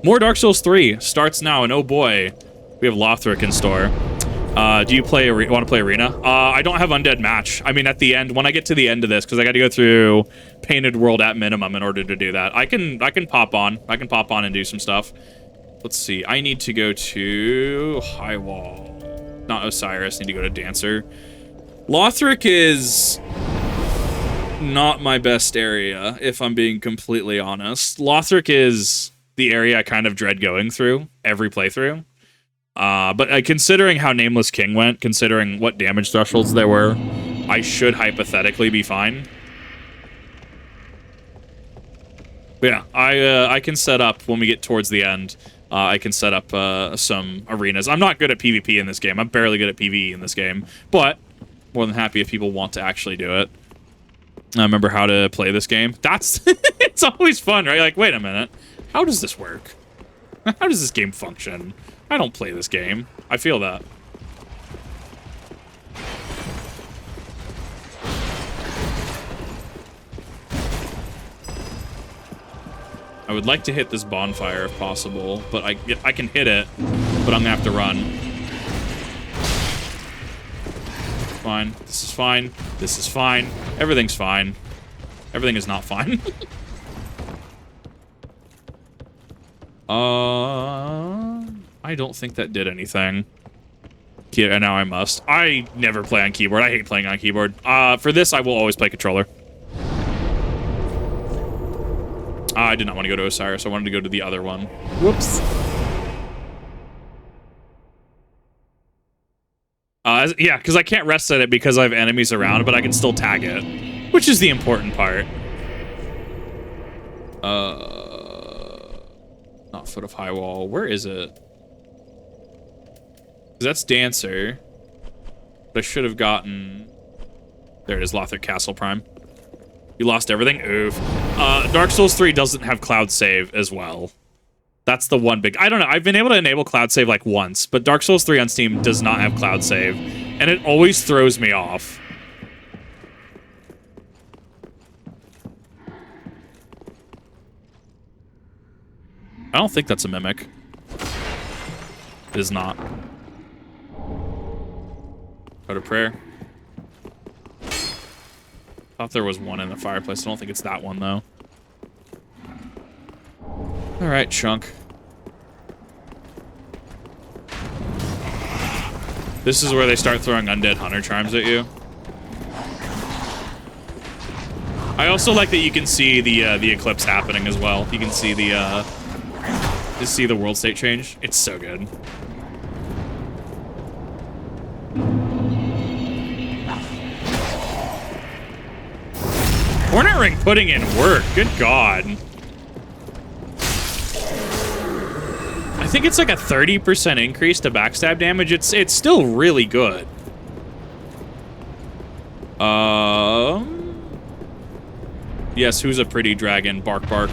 More Dark Souls 3 starts now, and oh boy, we have Lothric in store. Do you want to play Arena? I don't have Undead Match. I mean, at the end, when I get to the end of this, because I got to go through Painted World at minimum in order to do that. I can pop on. I can pop on and do some stuff. Let's see. I need to go to High Wall. Not Osiris. I need to go to Dancer. Lothric is not my best area, if I'm being completely honest. Lothric is the area I kind of dread going through every playthrough. But considering how Nameless King went, considering what damage thresholds there were, I should hypothetically be fine. But yeah, I can set up, when we get towards the end, I can set up some arenas. I'm not good at PvP in this game. I'm barely good at PvE in this game. But more than happy if people want to actually do it. I remember how to play this game. That's it's always fun, right? Like, wait a minute. How does this work? How does this game function? I don't play this game. I feel that. I would like to hit this bonfire if possible, but I can hit it, but I'm gonna have to run. Fine. This is fine. This is fine. Everything's fine. Everything is not fine. I don't think that did anything. And now I must. I never play on keyboard. I hate playing on keyboard. For this, I will always play controller. I did not want to go to Osiris. I wanted to go to the other one. Whoops. Yeah, because I can't rest at it because I have enemies around, but I can still tag it, which is the important part. Not Foot of High Wall. Where is it? That's Dancer. But I should have gotten... There it is, Lothric Castle Prime. You lost everything? Oof. Dark Souls 3 doesn't have cloud save as well. That's the one big... I don't know. I've been able to enable cloud save like once, but Dark Souls 3 on Steam does not have cloud save, and it always throws me off. I don't think that's a mimic. It is not. Go to prayer. Thought there was one in the fireplace. I don't think it's that one, though. Alright, chunk. This is where they start throwing undead hunter charms at you. I also like that you can see the eclipse happening as well. You can see the world state change. It's so good. Hornet Ring putting in work. Good God. I think it's like a 30% increase to backstab damage. It's still really good. Yes, who's a pretty dragon? Bark, bark.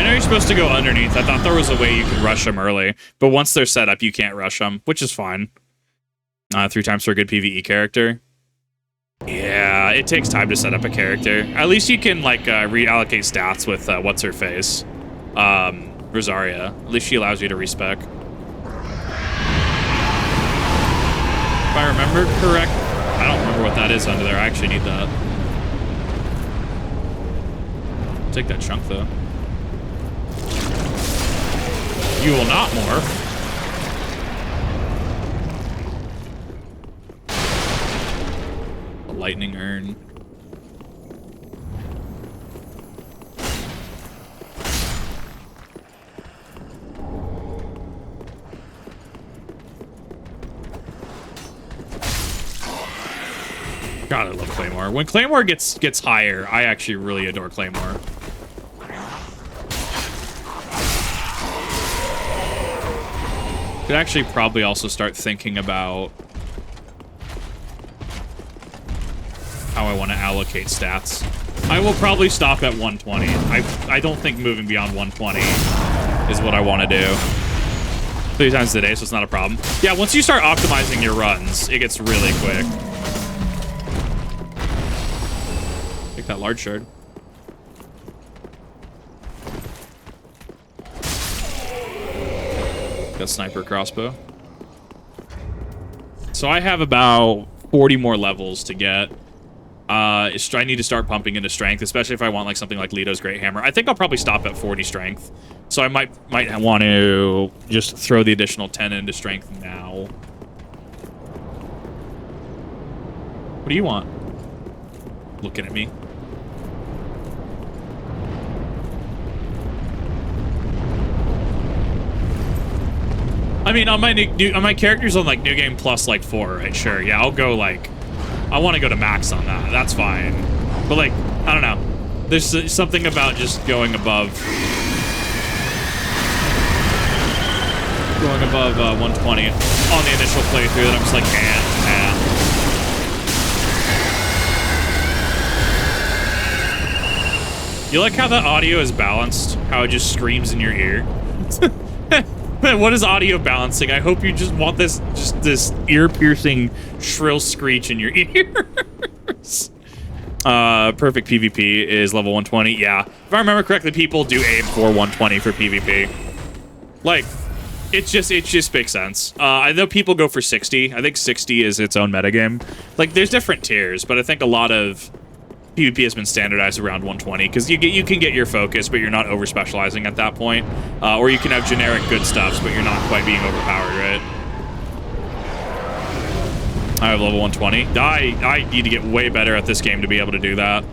You're supposed to go underneath. I thought there was a way you could rush them early, but once they're set up, you can't rush them, which is fine. 3 times for a good PvE character. Yeah, it takes time to set up a character. At least you can like reallocate stats with what's her face, Rosaria. At least she allows you to respec. If I remember correct, I don't remember what that is under there. I actually need that. I'll take that chunk though. You will not morph. A lightning urn. God, I love Claymore. When Claymore gets higher, I actually really adore Claymore. Could actually probably also start thinking about how I want to allocate stats. I will probably stop at 120. I don't think moving beyond 120 is what I want to do. 3 times a day, so it's not a problem. Yeah, once you start optimizing your runs, it gets really quick. Take that large shard. Got sniper crossbow. So I have about 40 more levels to get. I need to start pumping into strength, especially if I want like something like Leto's Great Hammer. I think I'll probably stop at 40 strength. So I might want to just throw the additional 10 into strength now. What do you want? Looking at me. I mean, on my characters on like New Game Plus like 4, right? Sure, yeah, I'll go like, I want to go to max on that. That's fine. But like, I don't know. There's something about just going above 120 on the initial playthrough that I'm just like, You like how that audio is balanced? How it just screams in your ear? What is audio balancing? I hope you just want this ear-piercing shrill screech in your ears. Perfect PvP is level 120. Yeah, if I remember correctly, people do aim for 120 for PvP. Like, it just makes sense. I know people go for 60. I think 60 is its own metagame. Like, there's different tiers, but I think a lot of PvP has been standardized around 120 because you can get your focus, but you're not over specializing at that point. Or you can have generic good stuffs, but you're not quite being overpowered, right? I have level 120. I need to get way better at this game to be able to do that.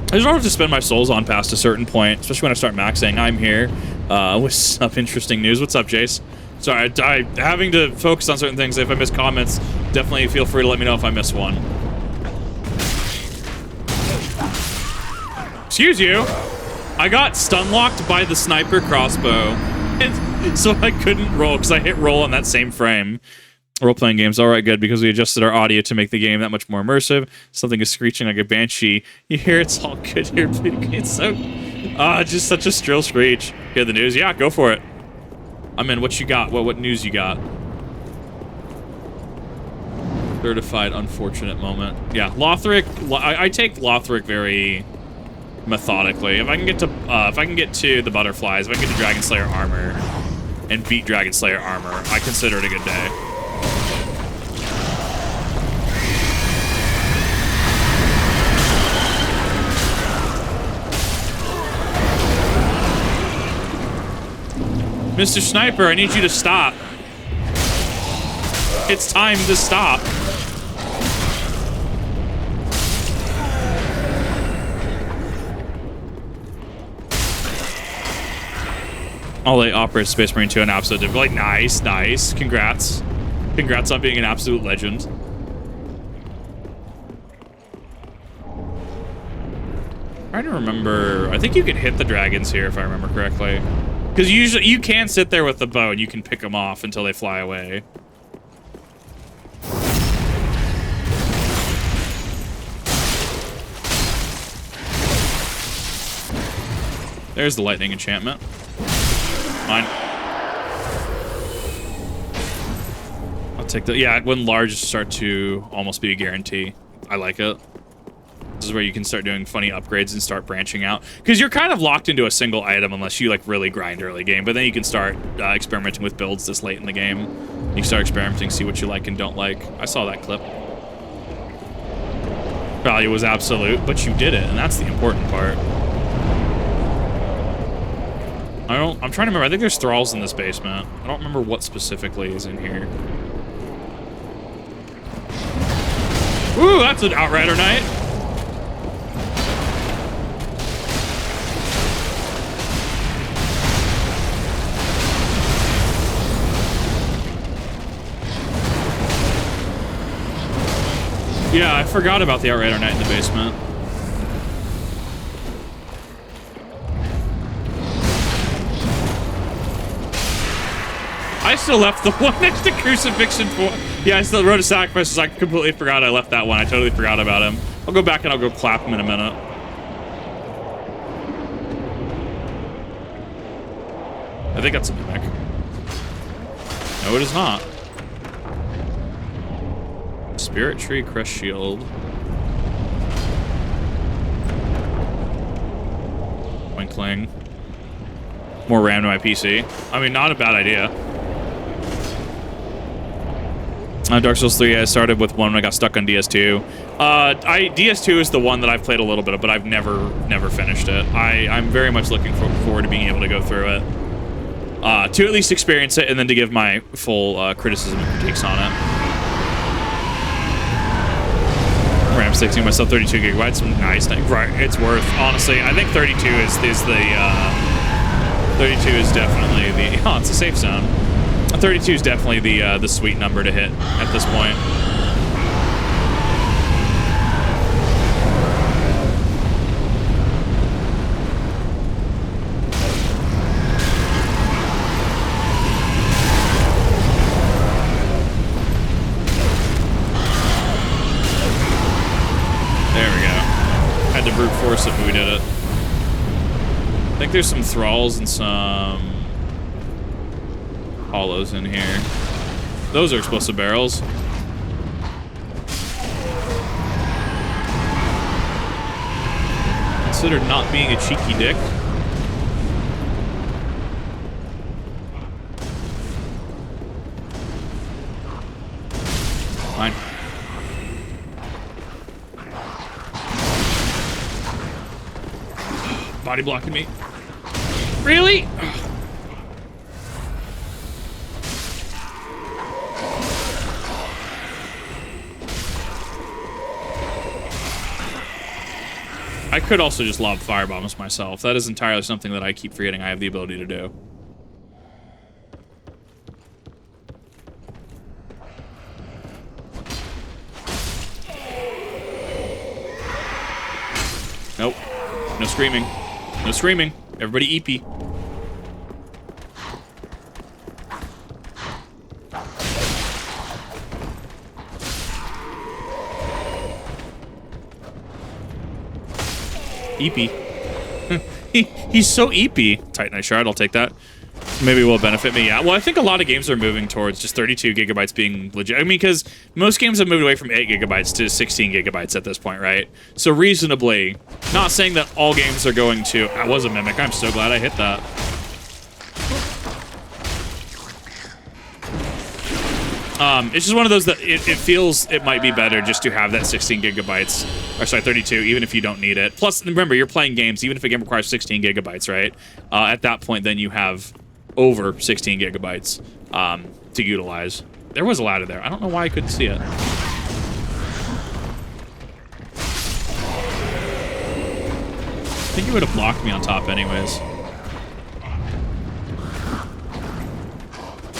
I just don't have to spend my souls on past a certain point, especially when I start maxing. I'm here with some interesting news. What's up, Jace? Sorry, having to focus on certain things. If I miss comments, definitely feel free to let me know if I miss one. Excuse you. I got stun locked by the sniper crossbow, and so I couldn't roll because I hit roll on that same frame. Role-playing games, all right, good, because we adjusted our audio to make the game that much more immersive. Something is screeching like a banshee. You hear it's all good here, but it's so... just such a shrill screech. Hear the news? Yeah, go for it. I'm in. What you got? What news you got? Certified unfortunate moment. Yeah, Lothric... I take Lothric very methodically. If I can get to the butterflies, if I can get to Dragon Slayer armor and beat Dragon Slayer armor, I consider it a good day. Mr. Sniper, I need you to stop. It's time to stop. I'll lay Operate Space Marine 2 an absolute difficulty. Like, nice, nice. Congrats. Congrats on being an absolute legend. I'm trying to remember. I think you can hit the dragons here if I remember correctly. Because usually you can sit there with the bow and you can pick them off until they fly away. There's the lightning enchantment. Mine. I'll take the... Yeah, when large start to almost be a guarantee. I like it. This is where you can start doing funny upgrades and start branching out. Because you're kind of locked into a single item unless you like really grind early game. But then you can start experimenting with builds this late in the game. You can start experimenting, see what you like and don't like. I saw that clip. Value was absolute, but you did it, and that's the important part. I'm trying to remember. I think there's thralls in this basement. I don't remember what specifically is in here. Ooh, that's an Outrider Knight. Yeah, I forgot about the Outrider Knight in the basement. I still left the one next to Crucifixion for... Yeah, I still wrote a sacrifice, so I completely forgot I left that one. I totally forgot about him. I'll go back and I'll go clap him in a minute. I think that's a mimic. No, it is not. Spirit Tree, Crest Shield. Winkling. More RAM to my PC. I mean, not a bad idea. Dark Souls 3, I started with one when I got stuck on DS2. DS2 is the one that I've played a little bit of, but I've never finished it. I'm very much looking forward to being able to go through it. To at least experience it, and then to give my full criticism and critiques on it. RAM 16 myself, 32 gigabytes. Nice. Right, it's worth. Honestly, I think 32 is the 32 is definitely the. Oh, it's a safe zone. 32 is definitely the sweet number to hit at this point. There we go. Had to brute force it, but we did it. I think there's some thralls and some hollows in here. Those are explosive barrels. Considered not being a cheeky dick. Fine. Body blocking me. Really? I could also just lob firebombs myself. That is entirely something that I keep forgetting I have the ability to do. Nope. No screaming. No screaming. Everybody EP. EP. He's so EP. Titanite Shard, I'll take that. Maybe it will benefit me, yeah. Well, I think a lot of games are moving towards just 32 gigabytes being legit. I mean, because most games have moved away from 8 gigabytes to 16 gigabytes at this point, right? So reasonably, not saying that all games are going to... I was a mimic. I'm so glad I hit that. It's just one of those that it feels it might be better just to have that 16 gigabytes, or sorry, 32, even if you don't need it. Plus, remember, you're playing games, even if a game requires 16 gigabytes, right? At that point, then you have over 16 gigabytes to utilize. There was a ladder there. I don't know why I couldn't see it. I think it would have blocked me on top anyways.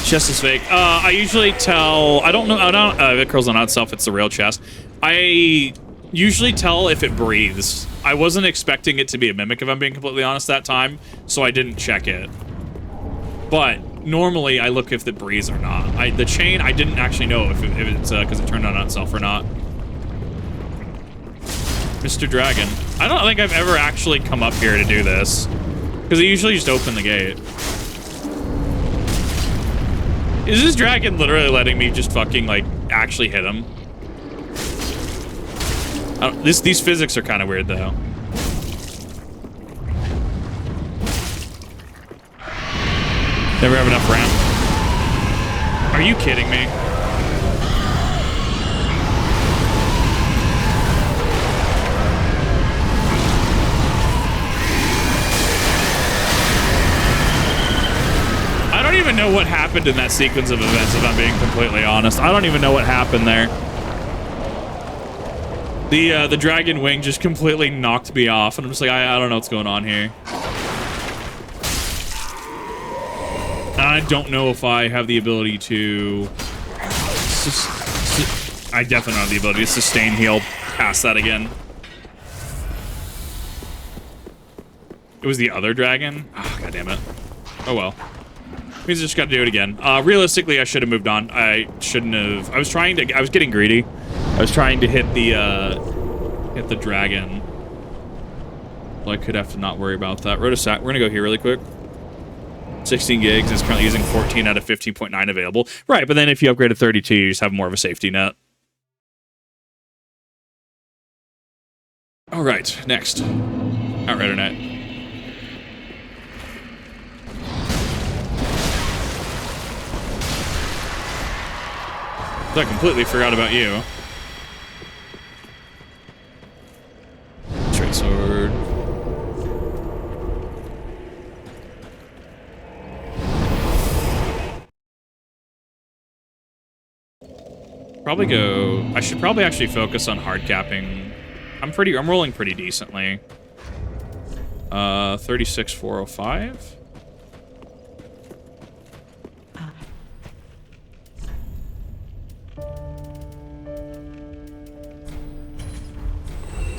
Chest is fake. I usually tell... I don't know... it curls on itself. It's the real chest. I usually tell if it breathes. I wasn't expecting it to be a mimic, if I'm being completely honest, that time, so I didn't check it. But normally, I look if it breathes or not. The chain, I didn't actually know if it's because it turned on itself or not. Mr. Dragon. I don't think I've ever actually come up here to do this, because I usually just open the gate. Is this dragon literally letting me just fucking, like, actually hit him? These physics are kind of weird, though. Never have enough ramp. Are you kidding me? I don't even know what happened in that sequence of events, if I'm being completely honest. I don't even know what happened there. The dragon wing just completely knocked me off, and I'm just like, I don't know what's going on here. I don't know if I have the ability to... I definitely don't have the ability to sustain heal past that again. It was the other dragon? Oh, God damn it. Oh, well. Means I just got to do it again. Realistically, I should have moved on. I shouldn't have. I was getting greedy. I was trying to hit the dragon. Well, I could have to not worry about that. Road to Sac. We're gonna go here really quick. 16 gigs is currently using 14 out of 15.9 available. Right, but then if you upgrade to 32, you just have more of a safety net. All right, next. Outrider Net. I completely forgot about you. Straight sword. Probably go. I should probably actually focus on hard capping. I'm rolling pretty decently. 36,405.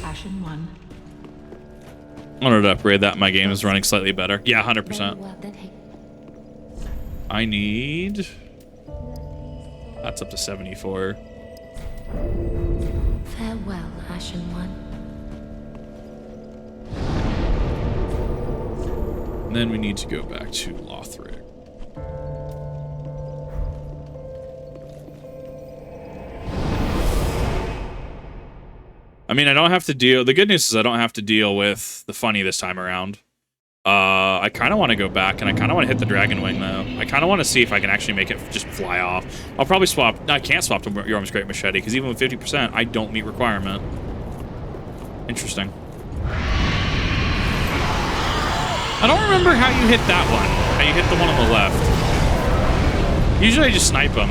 Passion 1. I wanted to upgrade that. My game is running slightly better. Yeah, 100%. I need... That's up to 74. Farewell, Ashen One. And then we need to go back to Lothric. I mean, I don't have to deal... The good news is I don't have to deal with the funny this time around. I kind of want to go back, and I kind of want to hit the Dragon Wing, though. I kind of want to see if I can actually make it just fly off. I'll probably swap... I can't swap to Yorm's Great Machete, because even with 50%, I don't meet requirement. Interesting. I don't remember how you hit that one. How you hit the one on the left. Usually I just snipe them.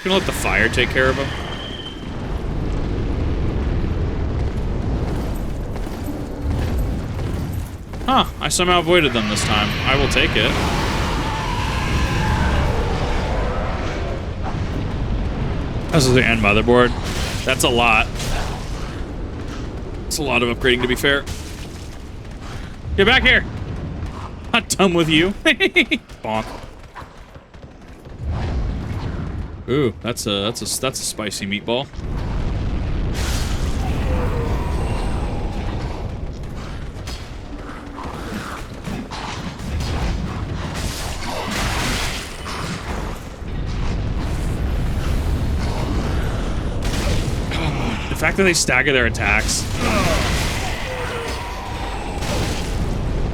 Gonna let the fire take care of him. Huh, I somehow avoided them this time. I will take it. This is the end motherboard. That's a lot. It's a lot of upgrading, to be fair. Get back here! Not done with you. Bonk. Ooh, that's a spicy meatball. The fact that they stagger their attacks.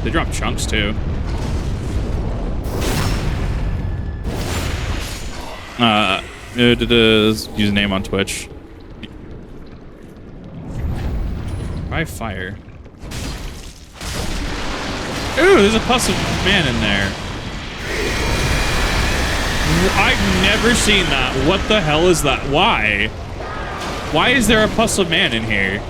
They drop chunks too. Username on Twitch. Try fire. Ooh, there's a pus of man in there. I've never seen that. What the hell is that? Why? Why is there a pus of man in here?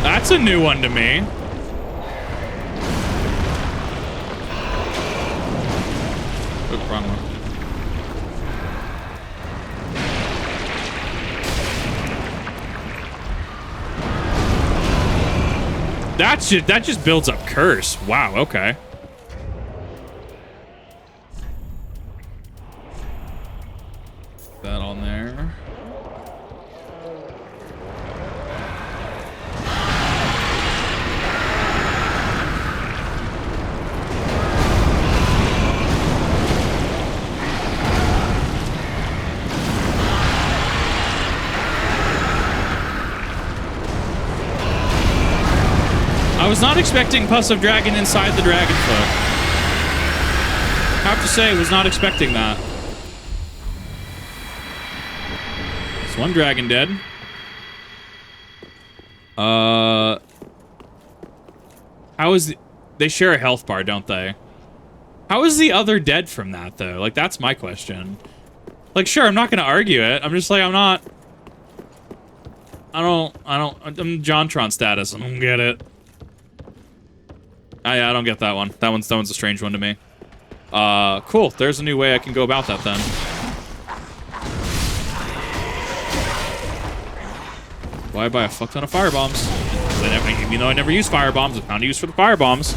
That's a new one to me. Oop, wrong one. That just builds up curse. Wow, okay. That on there. I was not expecting Pus of Dragon inside the Dragon Foot. I have to say, I was not expecting that. It's one dragon dead. How is they share a health bar, don't they? How is the other dead from that, though? Like, that's my question. Like, sure, I'm not gonna argue it. I'm just like, I'm JonTron status. I don't get it. I don't get that one. That one's a strange one to me. Cool. There's a new way I can go about that then. Why buy a fuck ton of firebombs? Even though I never use fire bombs, I found a use for the fire bombs.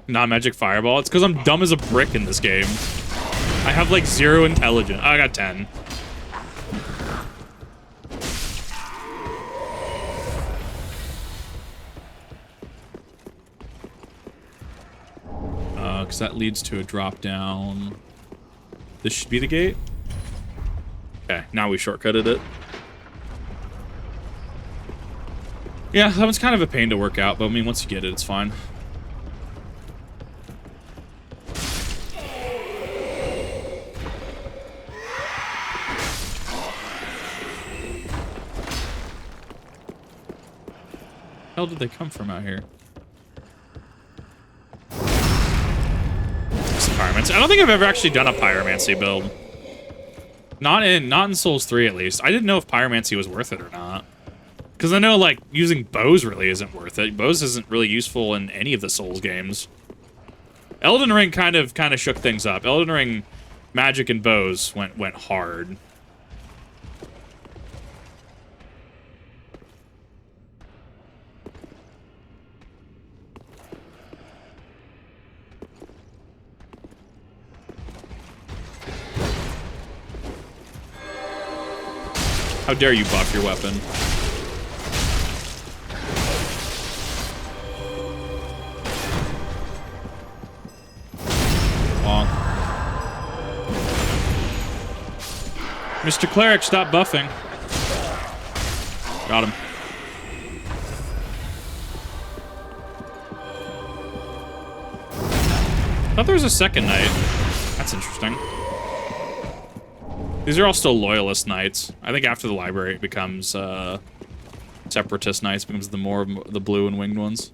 Non-magic fireball. It's because I'm dumb as a brick in this game. I have like 0 intelligence. I got 10. Because that leads to a drop down. This should be the gate. Okay, now we shortcutted it. Yeah, that one's kind of a pain to work out, but I mean, once you get it, it's fine. Where the hell did they come from out here? Pyromancy. I don't think I've ever actually done a pyromancy build. Not in Souls 3 at least. I didn't know if pyromancy was worth it or not. Because I know like using bows really isn't worth it. Bows isn't really useful in any of the Souls games. Elden Ring kind of shook things up. Elden Ring magic and bows went hard. How dare you buff your weapon? Bonk. Mr. Cleric, stop buffing. Got him. I thought there was a second knight. That's interesting. These are all still loyalist knights. I think after the library it becomes separatist knights, becomes the more the blue and winged ones.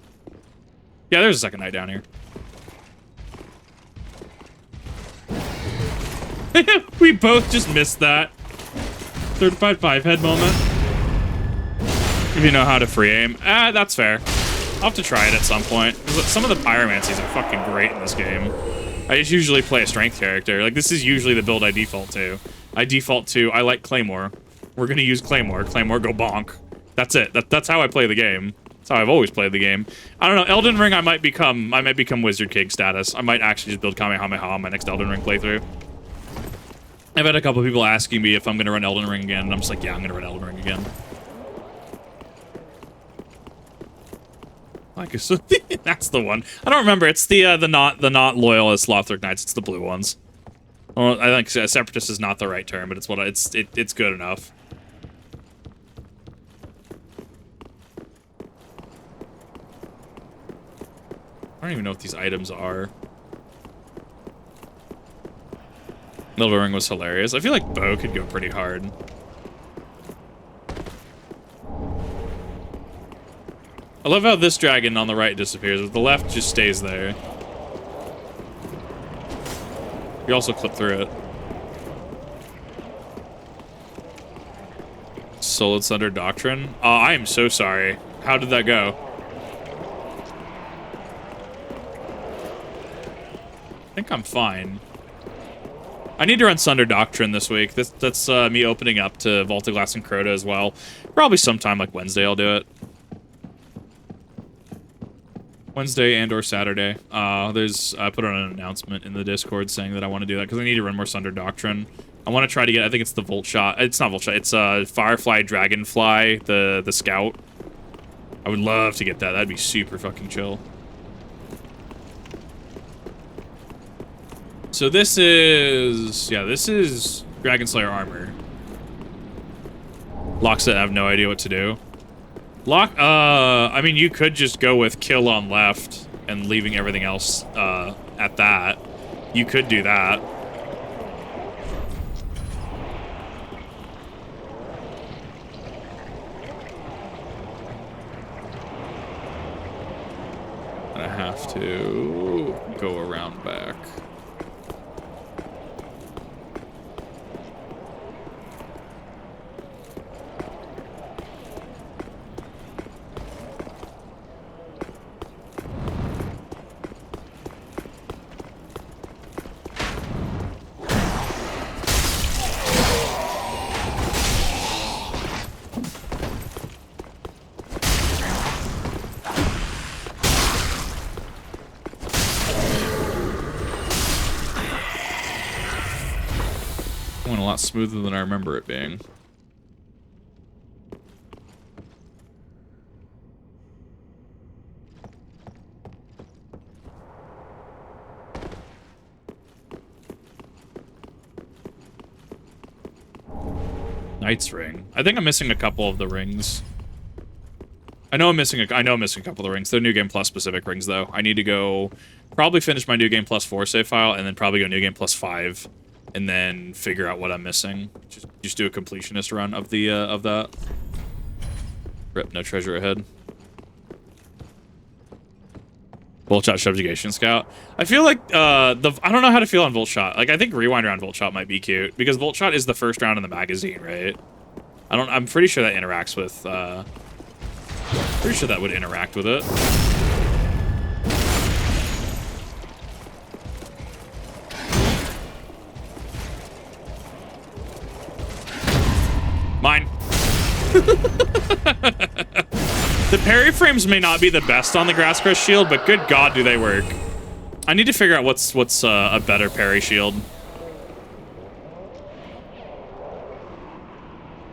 Yeah, there's a second knight down here. We both just missed that. Certified 5-head moment. If you know how to free aim. That's fair. I'll have to try it at some point. Some of the pyromancies are fucking great in this game. I just usually play a strength character. Like, this is usually the build I default to. I default to, I like Claymore. We're gonna use Claymore. Claymore, go bonk. That's it. That's how I play the game. That's how I've always played the game. I don't know, Elden Ring I might become Wizard King status. I might actually just build Kamehameha on my next Elden Ring playthrough. I've had a couple people asking me if I'm gonna run Elden Ring again, and I'm just like, yeah, I'm gonna run Elden Ring again. Like, so that's the one. I don't remember. It's the not loyalist Lothric Knights. It's the blue ones. Well, I think separatist is not the right term, but it's what it's good enough. I don't even know what these items are. Elden Ring was hilarious. I feel like bow could go pretty hard. I love how this dragon on the right disappears, but the left just stays there. You also clip through it. Lord of Cinder Doctrine? I am so sorry. How did that go? I think I'm fine. I need to run Cinder Doctrine this week. That's me opening up to Vault of Glass and Crota as well. Probably sometime like Wednesday I'll do it. Wednesday and or Saturday. I put on an announcement in the Discord saying that I want to do that because I need to run more Cinder Doctrine. I want to try to get, I think it's the Volt Shot. It's not Volt Shot, it's Firefly Dragonfly, the Scout. I would love to get that. That'd be super fucking chill. So this is, yeah, this is Dragon Slayer armor. Locke said I have no idea what to do. Locke, I mean, you could just go with kill on left and leaving everything else at that. You could do that. I have to go around back. going a lot smoother than I remember it being. Knight's ring. I think I'm missing a couple of the rings. I know I'm missing a couple of the rings. They're New Game Plus specific rings, though. I need to go probably finish my New Game Plus 4 save file, and then probably go New Game Plus 5, and then figure out what I'm missing. Just do a completionist run of the of that. Rip, no treasure ahead. Volt Shot Subjugation Scout. I feel like I don't know how to feel on Volt Shot. Like, I think Rewind around Volt Shot might be cute because Volt Shot is the first round in the magazine, right? I'm pretty sure that interacts with pretty sure that would interact with it. Mine. The parry frames may not be the best on the Grasscrest shield, but good God, do they work. I need to figure out what's a better parry shield.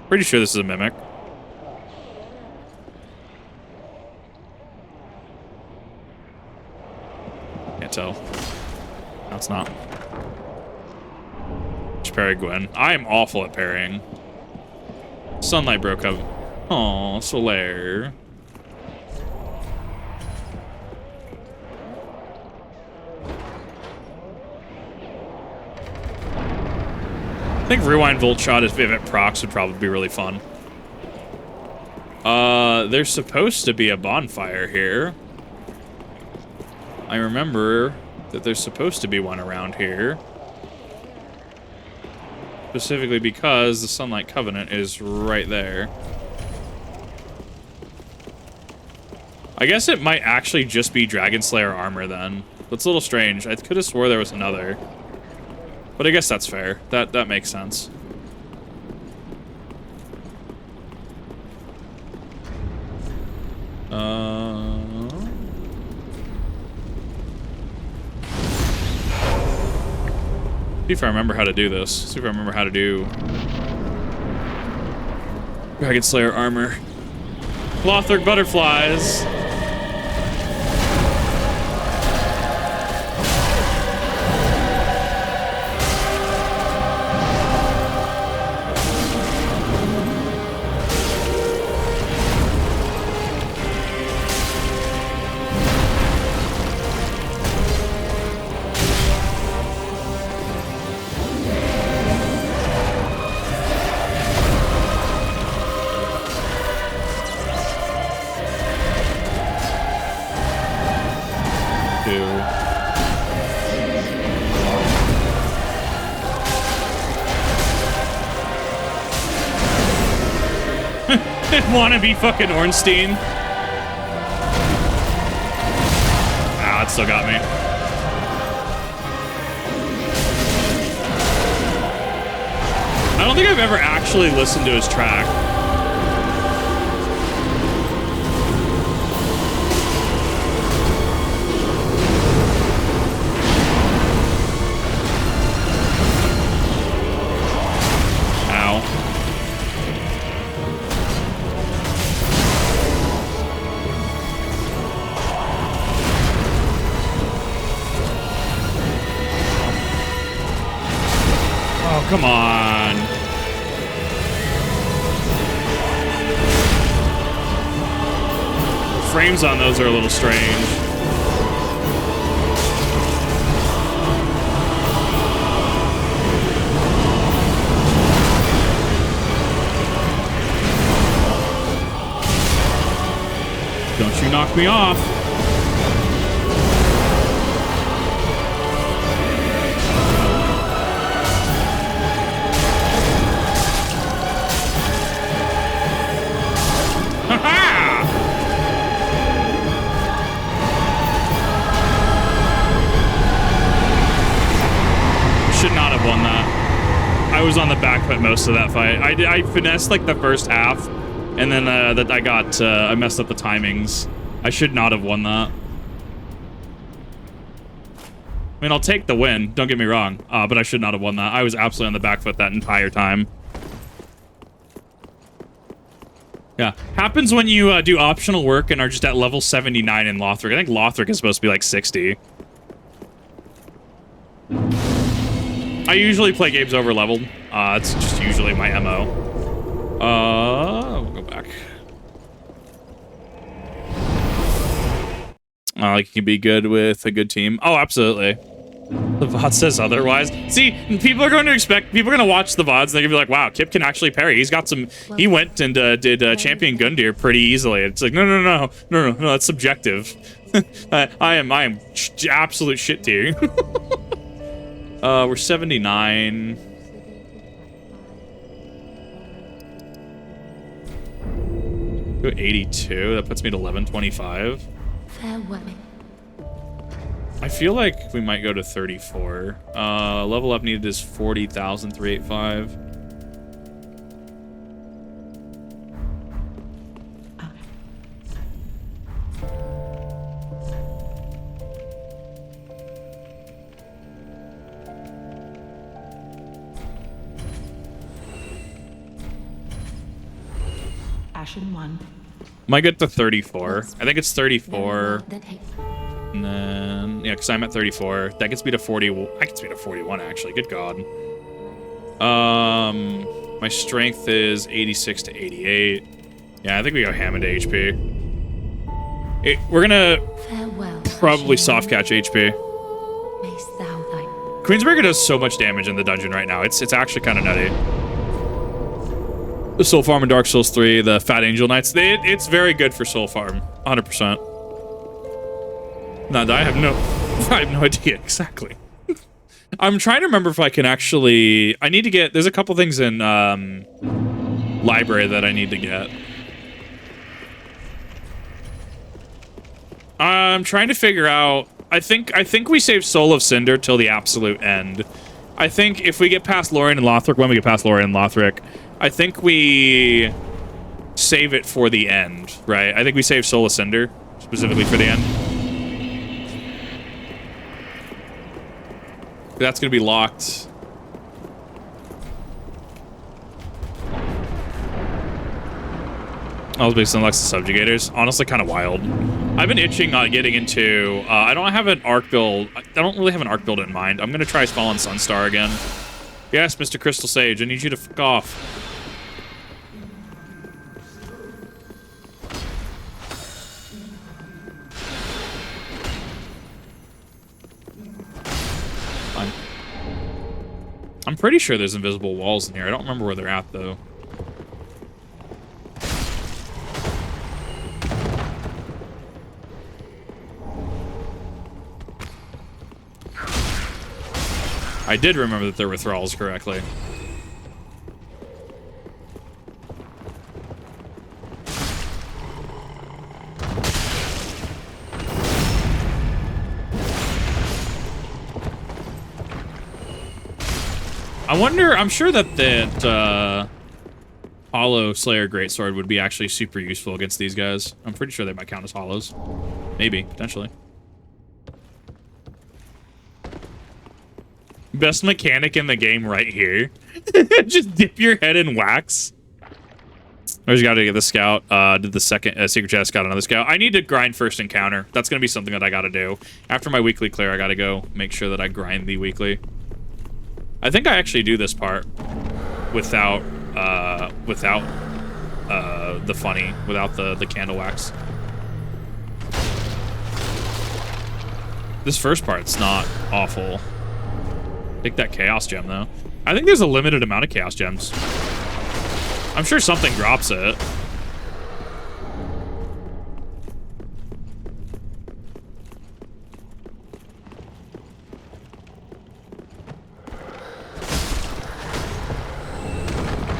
Pretty sure this is a Mimic. Can't tell. No, it's not. Just parry Gwen. I am awful at parrying. Sunlight broke up. Aw, Solaire. I think Rewind Volt Shot if it procs would probably be really fun. There's supposed to be a bonfire here. I remember that there's supposed to be one around here. Specifically because the Sunlight Covenant is right there. I guess it might actually just be Dragon Slayer armor then. That's a little strange. I could have swore there was another. But I guess that's fair. That makes sense. See if I remember how to do this. See if I remember how to do Dragon Slayer armor. Lothric butterflies. Wanna be fucking Ornstein? Ah, it still got me. I don't think I've ever actually listened to his track. Come on. Frames on those are a little strange. Don't you knock me off. Won that. I was on the back foot most of that fight. I finessed like the first half, and then I messed up the timings. I should not have won that. mean, I'll take the win. Don't get me wrong. But I should not have won that. I was absolutely on the back foot that entire time. Yeah. Happens when you do optional work and are just at level 79 in Lothric. I think Lothric is supposed to be like 60. I usually play games over leveled. It's just usually my MO. We'll go back. Like, you can be good with a good team. Oh, absolutely. The VOD says otherwise. See, people are going to watch the VODs and they're going to be like, wow, Kip can actually parry. He's got some, he went and did Champion Gundyr pretty easily. It's like, no, that's subjective. I am absolute shit tier. We're 79. Go 82. That puts me to 1125. Farewell. I feel like we might go to 34. Level up needed is 40,385. Ashen 1. Might get to 34. I think it's 34. And then, yeah, because I'm at 34. That gets me to 40. That gets me to 41, actually. Good God. My strength is 86 to 88. Yeah, I think we go ham into HP. We're gonna probably soft catch HP. Queensbreaker does so much damage in the dungeon right now. It's actually kind of nutty. The Soul Farm in Dark Souls 3, the Fat Angel Knights, it's very good for Soul Farm, 100%. No, I have no idea exactly. I'm trying to remember if I can actually, I need to get, there's a couple things in library that I need to get. I'm trying to figure out, I think we save Soul of Cinder till the absolute end. I think if we get past Lorian and Lothric, when we get past Lorian and Lothric, I think we save it for the end, right? I think we save Soul of Cinder specifically for the end. That's going to be locked. I was based on Lexus Subjugators. Honestly, kind of wild. I've been itching on getting into... I don't have an arc build. I don't really have an arc build in mind. I'm going to try Fallen Sunstar again. Yes, Mr. Crystal Sage, I need you to fuck off. Fine. I'm pretty sure there's invisible walls in here. I don't remember where they're at, though. I did remember that there were thralls correctly. I wonder, I'm sure that Hollow Slayer Greatsword would be actually super useful against these guys. I'm pretty sure they might count as hollows. Maybe, potentially. Best mechanic in the game right here. Just dip your head in wax. I just gotta get the scout. Did the second secret chest, got another scout. I need to grind first encounter. That's gonna be something that I gotta do. After my weekly clear, I gotta go make sure that I grind the weekly. I think I actually do this part without the funny, without the candle wax. This first part's not awful. Take that Chaos Gem, though. I think there's a limited amount of Chaos Gems. I'm sure something drops it.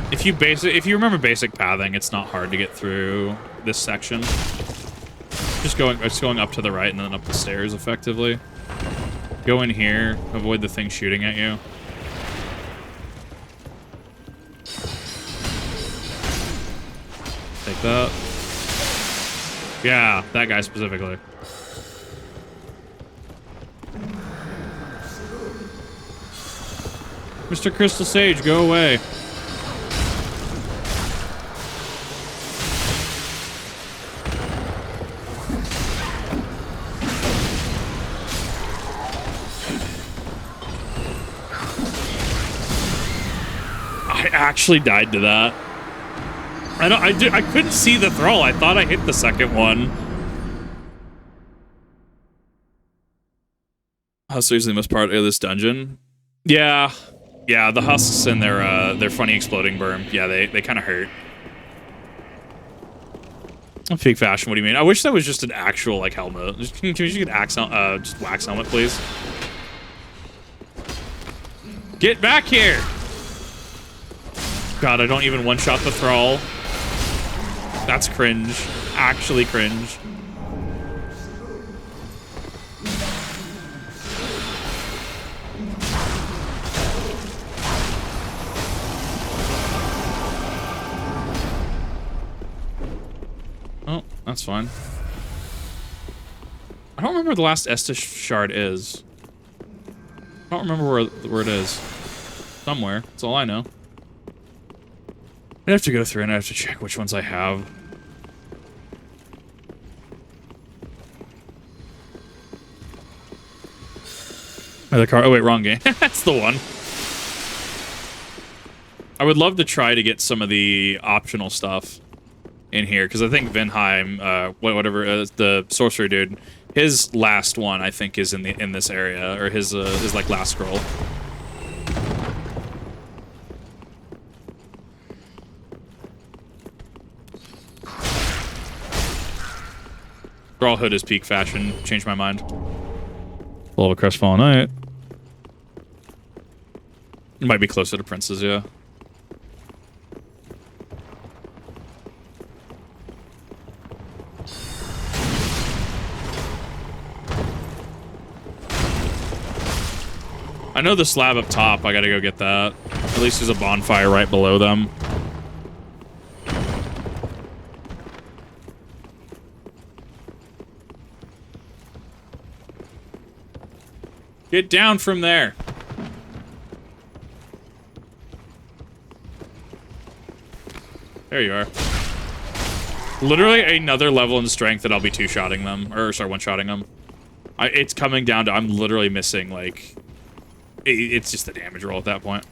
If you remember basic pathing, it's not hard to get through this section. Just going up to the right and then up the stairs effectively. Go in here, avoid the thing shooting at you. Take that. Yeah, that guy specifically. Mr. Crystal Sage, go away. I actually died to that. I couldn't see the thrall. I thought I hit the second one. Husks are usually the most part of this dungeon. Yeah. Yeah, the husks and their funny exploding berm. Yeah, they kind of hurt. Fake fashion, what do you mean? I wish that was just an actual, like, helmet. Can you get just wax helmet, please? Get back here! God, I don't even one-shot the thrall. That's cringe. Actually cringe. Oh, that's fine. I don't remember where the last Estus shard is. I don't remember where it is. Somewhere. That's all I know. I have to go through and I have to check which ones I have. Other car. Oh wait, wrong game. That's the one. I would love to try to get some of the optional stuff in here because I think Vinheim, whatever, the sorcerer dude, his last one I think is in this area, or his like last scroll. Thrall hood is peak fashion. Changed my mind. Full of a crestfallen knight. It might be closer to princes, yeah. I know the slab up top. I gotta go get that. At least there's a bonfire right below them. Get down from there. There you are. Literally another level in strength that I'll be two-shotting them. Or, sorry, one-shotting them. It's coming down to I'm literally missing, like... It's just a damage roll at that point.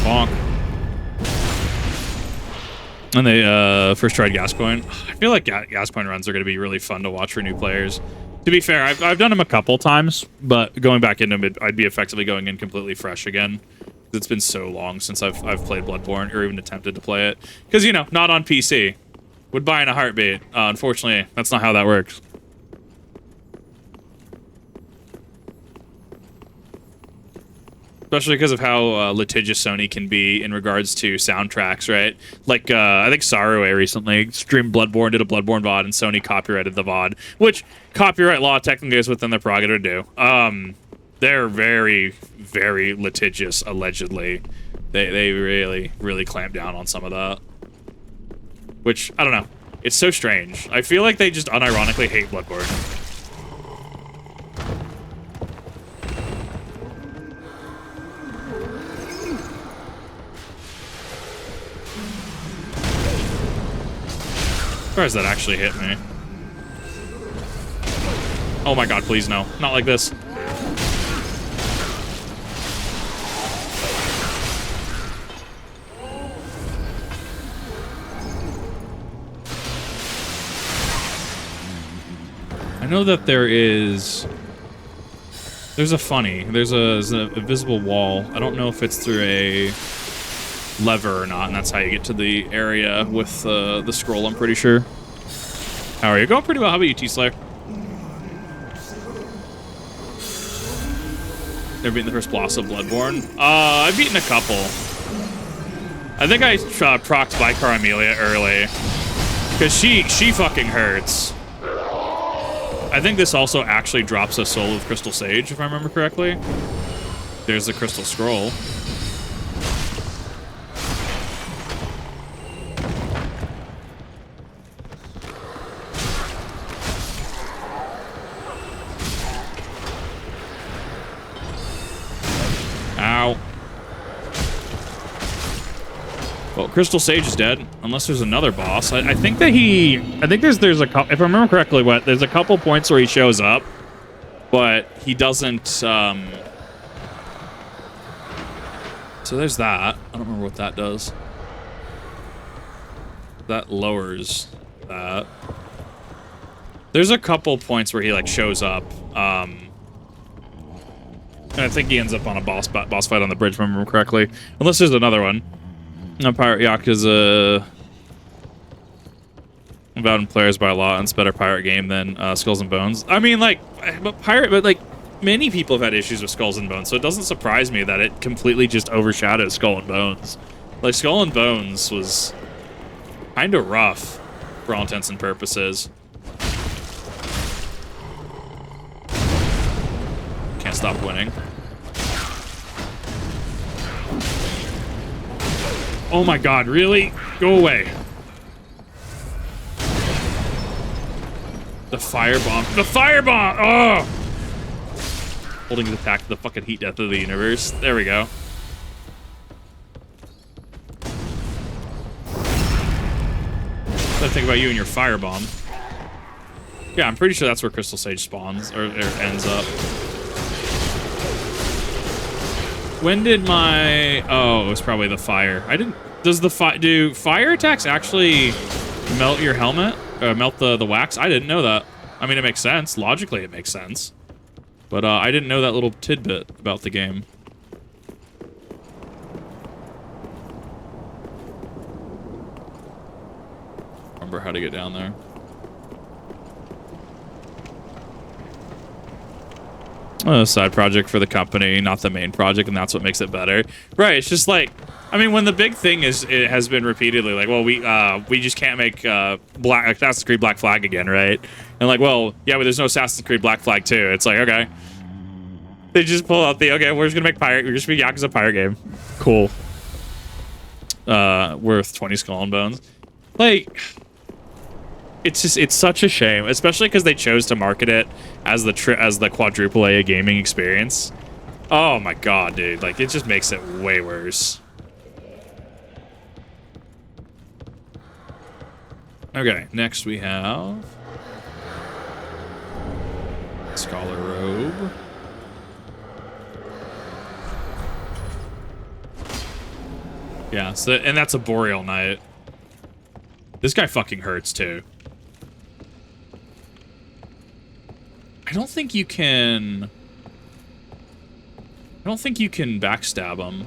Bonk. And they first tried Gascoigne. I feel like Gascoigne runs are going to be really fun to watch for new players. To be fair, I've done them a couple times, but going back into them, I'd be effectively going in completely fresh again. It's been so long since I've played Bloodborne or even attempted to play it. Because, you know, not on PC. Would buy in a heartbeat. Unfortunately, that's not how that works. Especially because of how litigious Sony can be in regards to soundtracks, right? Like, I think Sarue recently streamed Bloodborne, did a Bloodborne VOD, and Sony copyrighted the VOD. Which, copyright law technically is within their prerogative to do. They're very, very litigious, allegedly. They really, really clamp down on some of that. Which, I don't know. It's so strange. I feel like they just unironically hate Bloodborne. As far as that actually hit me. Oh my god, please no. Not like this. I know that there's a funny. There's a visible wall. I don't know if it's through a lever or not, and that's how you get to the area with the scroll, I'm pretty sure. How are you? Going pretty well. How about you, T-Slayer? Never beaten the first boss of Bloodborne? I've beaten a couple. I think I procced Vicar Amelia early. Because she fucking hurts. I think this also actually drops a soul of Crystal Sage, if I remember correctly. There's the Crystal Scroll. Ow. Well, Crystal Sage is dead, unless there's another boss. I think that I think there's a couple, if I remember correctly, there's a couple points where he shows up, but he doesn't, so there's that. I don't remember what that does. That lowers that. There's a couple points where he, like, shows up, and I think he ends up on a boss fight on the bridge, if I remember correctly. Unless there's another one. No, Pirate Yakuza Valued in players by a lot, and it's a better pirate game than Skulls and Bones. I mean, like, but like, many people have had issues with Skulls and Bones, so it doesn't surprise me that it completely just overshadows Skull and Bones. Like, Skull and Bones was kind of rough for all intents and purposes. Can't stop winning. Oh my god, really? Go away. The firebomb. The firebomb! Oh! Holding his attack to the fucking heat death of the universe. There we go. What I think about you and your firebomb. Yeah, I'm pretty sure that's where Crystal Sage spawns, or ends up. When did my... Oh, it was probably the fire. I didn't... Do fire attacks actually melt your helmet? Melt the wax? I didn't know that. I mean, it makes sense. Logically, it makes sense. But I didn't know that little tidbit about the game. Remember how to get down there. A side project for the company, not the main project, and that's what makes it better. Right, it's just like, I mean, when the big thing is, it has been repeatedly like, well, we just can't make Assassin's Creed Black Flag again, right? And like, well, yeah, but there's no Assassin's Creed Black Flag 2. It's like, okay. They just pull out okay, we're just gonna make we're just gonna make Yakuza pirate game. Cool. Worth 20 skull and bones. Like, it's such a shame, especially because they chose to market it as the quadruple A gaming experience. Oh my god, dude! Like, it just makes it way worse. Okay, next we have Scholar Robe. Yeah, so and that's a Boreal Knight. This guy fucking hurts too. I don't think you can backstab him.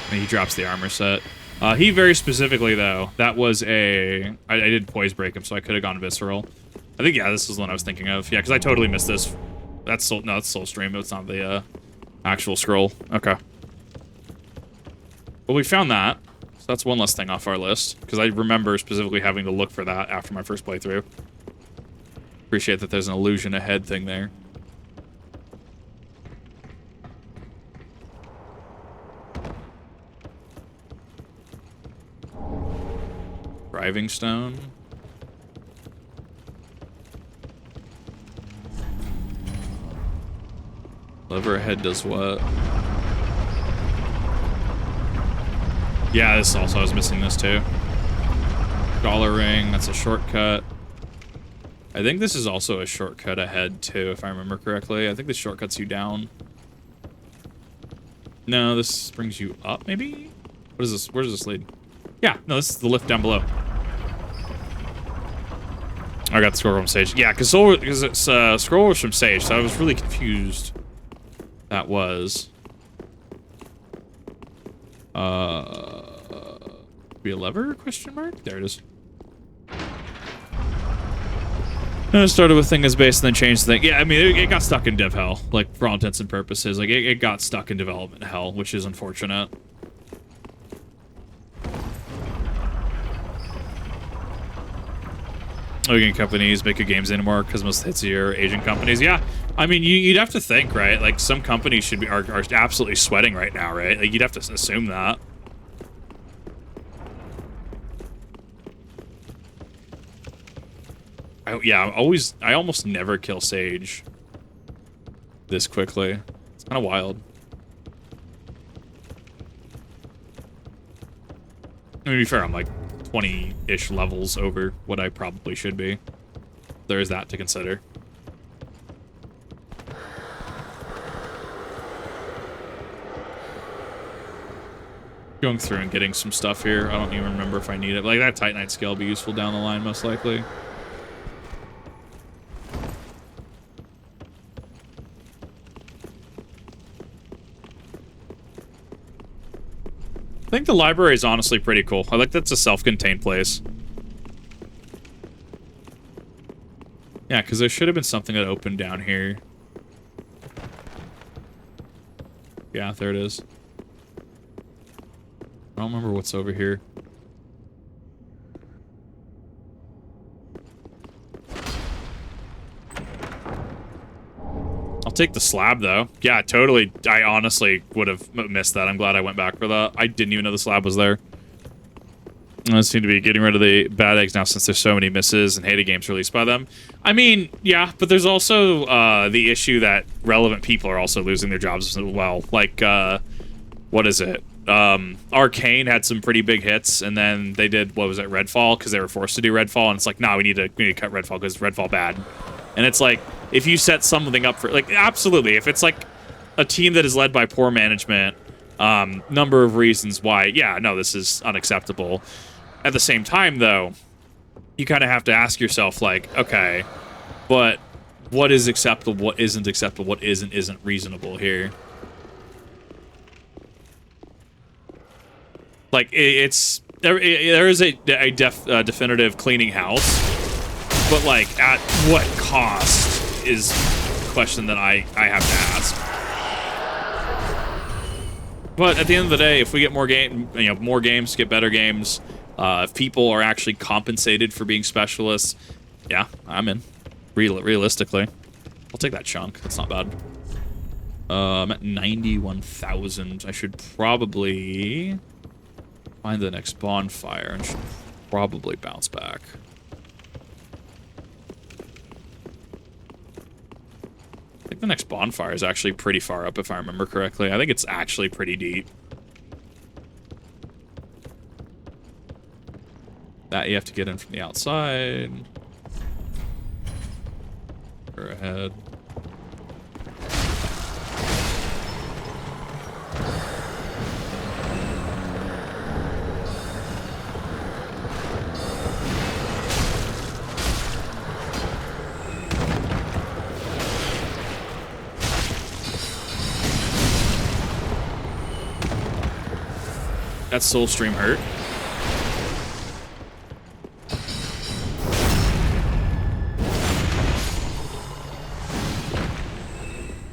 And he drops the armor set. He very specifically, though, that was I did poise break him, so I could have gone visceral. I think, yeah, this is the one I was thinking of. Yeah, because I totally missed this. That's Soul Stream, but it's not the actual scroll. Okay. Well, we found that. So that's one less thing off our list, because I remember specifically having to look for that after my first playthrough. Appreciate that there's an illusion ahead thing there. Driving Stone. Lever ahead does what? Yeah, this also, I was missing this too. Scholar Ring, that's a shortcut. I think this is also a shortcut ahead too, if I remember correctly. I think this shortcuts you down. No, this brings you up, maybe? What is this? Where does this lead? Yeah, no, this is the lift down below. I got the scroll from Sage. Yeah, because it's scroll was from Sage, so I was really confused. That was be a lever? Question mark? There it is. And it started with thing as base and then changed the thing. Yeah, I mean, it got stuck in dev hell, like, for all intents and purposes. Like, it got stuck in development hell, which is unfortunate. Asian companies make good games anymore because most hits are Asian companies. Yeah, I mean, you'd have to think, right? Like, some companies should be are absolutely sweating right now, right? Like, you'd have to assume that. I almost never kill Sage this quickly. It's kind of wild. I mean, to be fair, I'm like 20-ish levels over what I probably should be. There is that to consider. Going through and getting some stuff here. I don't even remember if I need it. Like, that Titanite scale will be useful down the line, most likely. I think the library is honestly pretty cool. I like that's a self-contained place. Yeah, because there should have been something that opened down here. Yeah, there it is. I don't remember what's over here. I'll take the slab, though. Yeah, totally. I honestly would have missed that. I'm glad I went back for that. I didn't even know the slab was there. I seem to be getting rid of the bad eggs now since there's so many misses and hated games released by them. I mean, yeah, but there's also the issue that relevant people are also losing their jobs as well. Like, what is it? Arcane had some pretty big hits, and then they did, what was it, Redfall, because they were forced to do Redfall, and it's like, nah, we need to cut Redfall because Redfall bad. And it's like, if you set something up for, like, absolutely, if it's like a team that is led by poor management, number of reasons why, yeah, no, this is unacceptable. At the same time, though, you kind of have to ask yourself, like, okay, but what is acceptable, what isn't acceptable, what isn't reasonable here? Like, there is a definitive cleaning house, but, like, at what cost is a question that I have to ask. But at the end of the day, if we get more games, get better games, if people are actually compensated for being specialists, yeah, I'm in. Realistically, I'll take that chunk. That's not bad. I'm at 91,000. I should probably find the next bonfire and should probably bounce back. I think the next bonfire is actually pretty far up, if I remember correctly. I think it's actually pretty deep. That you have to get in from the outside. Go ahead. That soul stream hurt.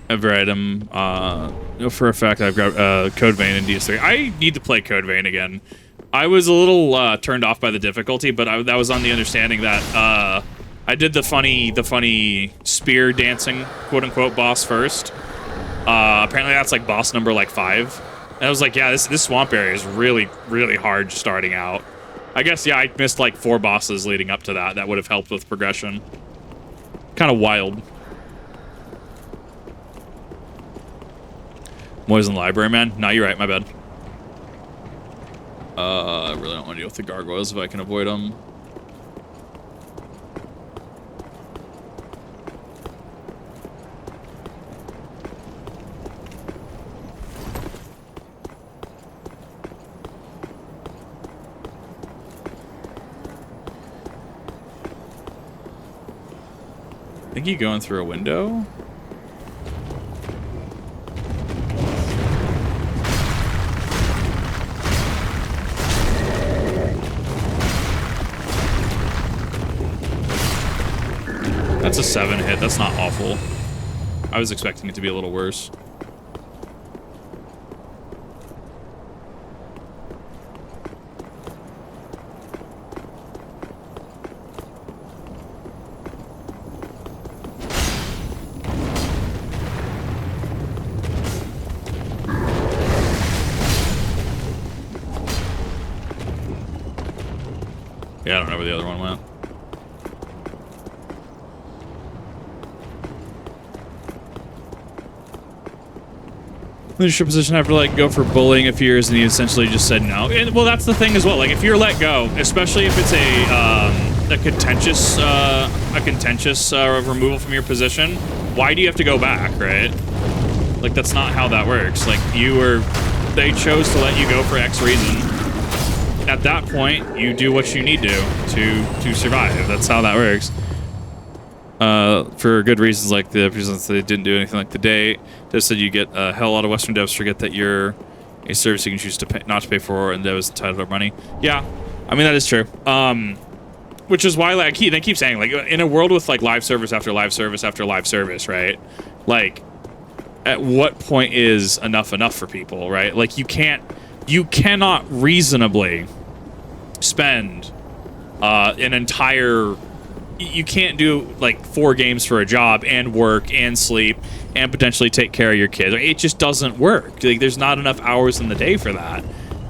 Every item, for a fact, I've got Code Vein and DS3. I need to play Code Vein again. I was a little turned off by the difficulty, but that was on the understanding that I did the funny spear dancing, quote unquote, boss first. Apparently, that's like boss number like 5. And I was like, yeah, this swamp area is really, really hard starting out. I guess, yeah, I missed like 4 bosses leading up to that. That would have helped with progression. Kind of wild. Poison library, man. No, you're right. My bad. I really don't want to deal with the gargoyles if I can avoid them. I think you going through a window? That's a 7 hit. That's not awful. I was expecting it to be a little worse. Yeah, I don't know where the other one went. Leadership position after like go for bullying a few years, and he essentially just said no. And, well, that's the thing as well. Like if you're let go, especially if it's a contentious removal from your position, why do you have to go back, right? Like that's not how that works. Like they chose to let you go for X reason. At that point, you do what you need to survive. That's how that works. For good reasons, like the reasons they didn't do anything like the date. They said you get a hell lot of Western devs forget that you're a service you can choose to pay, not to pay for, and devs entitled to money. Yeah, I mean that is true. Which is why like they keep saying like in a world with like live service after live service after live service, right? Like, at what point is enough for people, right? Like you cannot reasonably spend an entire. You can't do like 4 games for a job and work and sleep and potentially take care of your kids. It just doesn't work. Like, there's not enough hours in the day for that.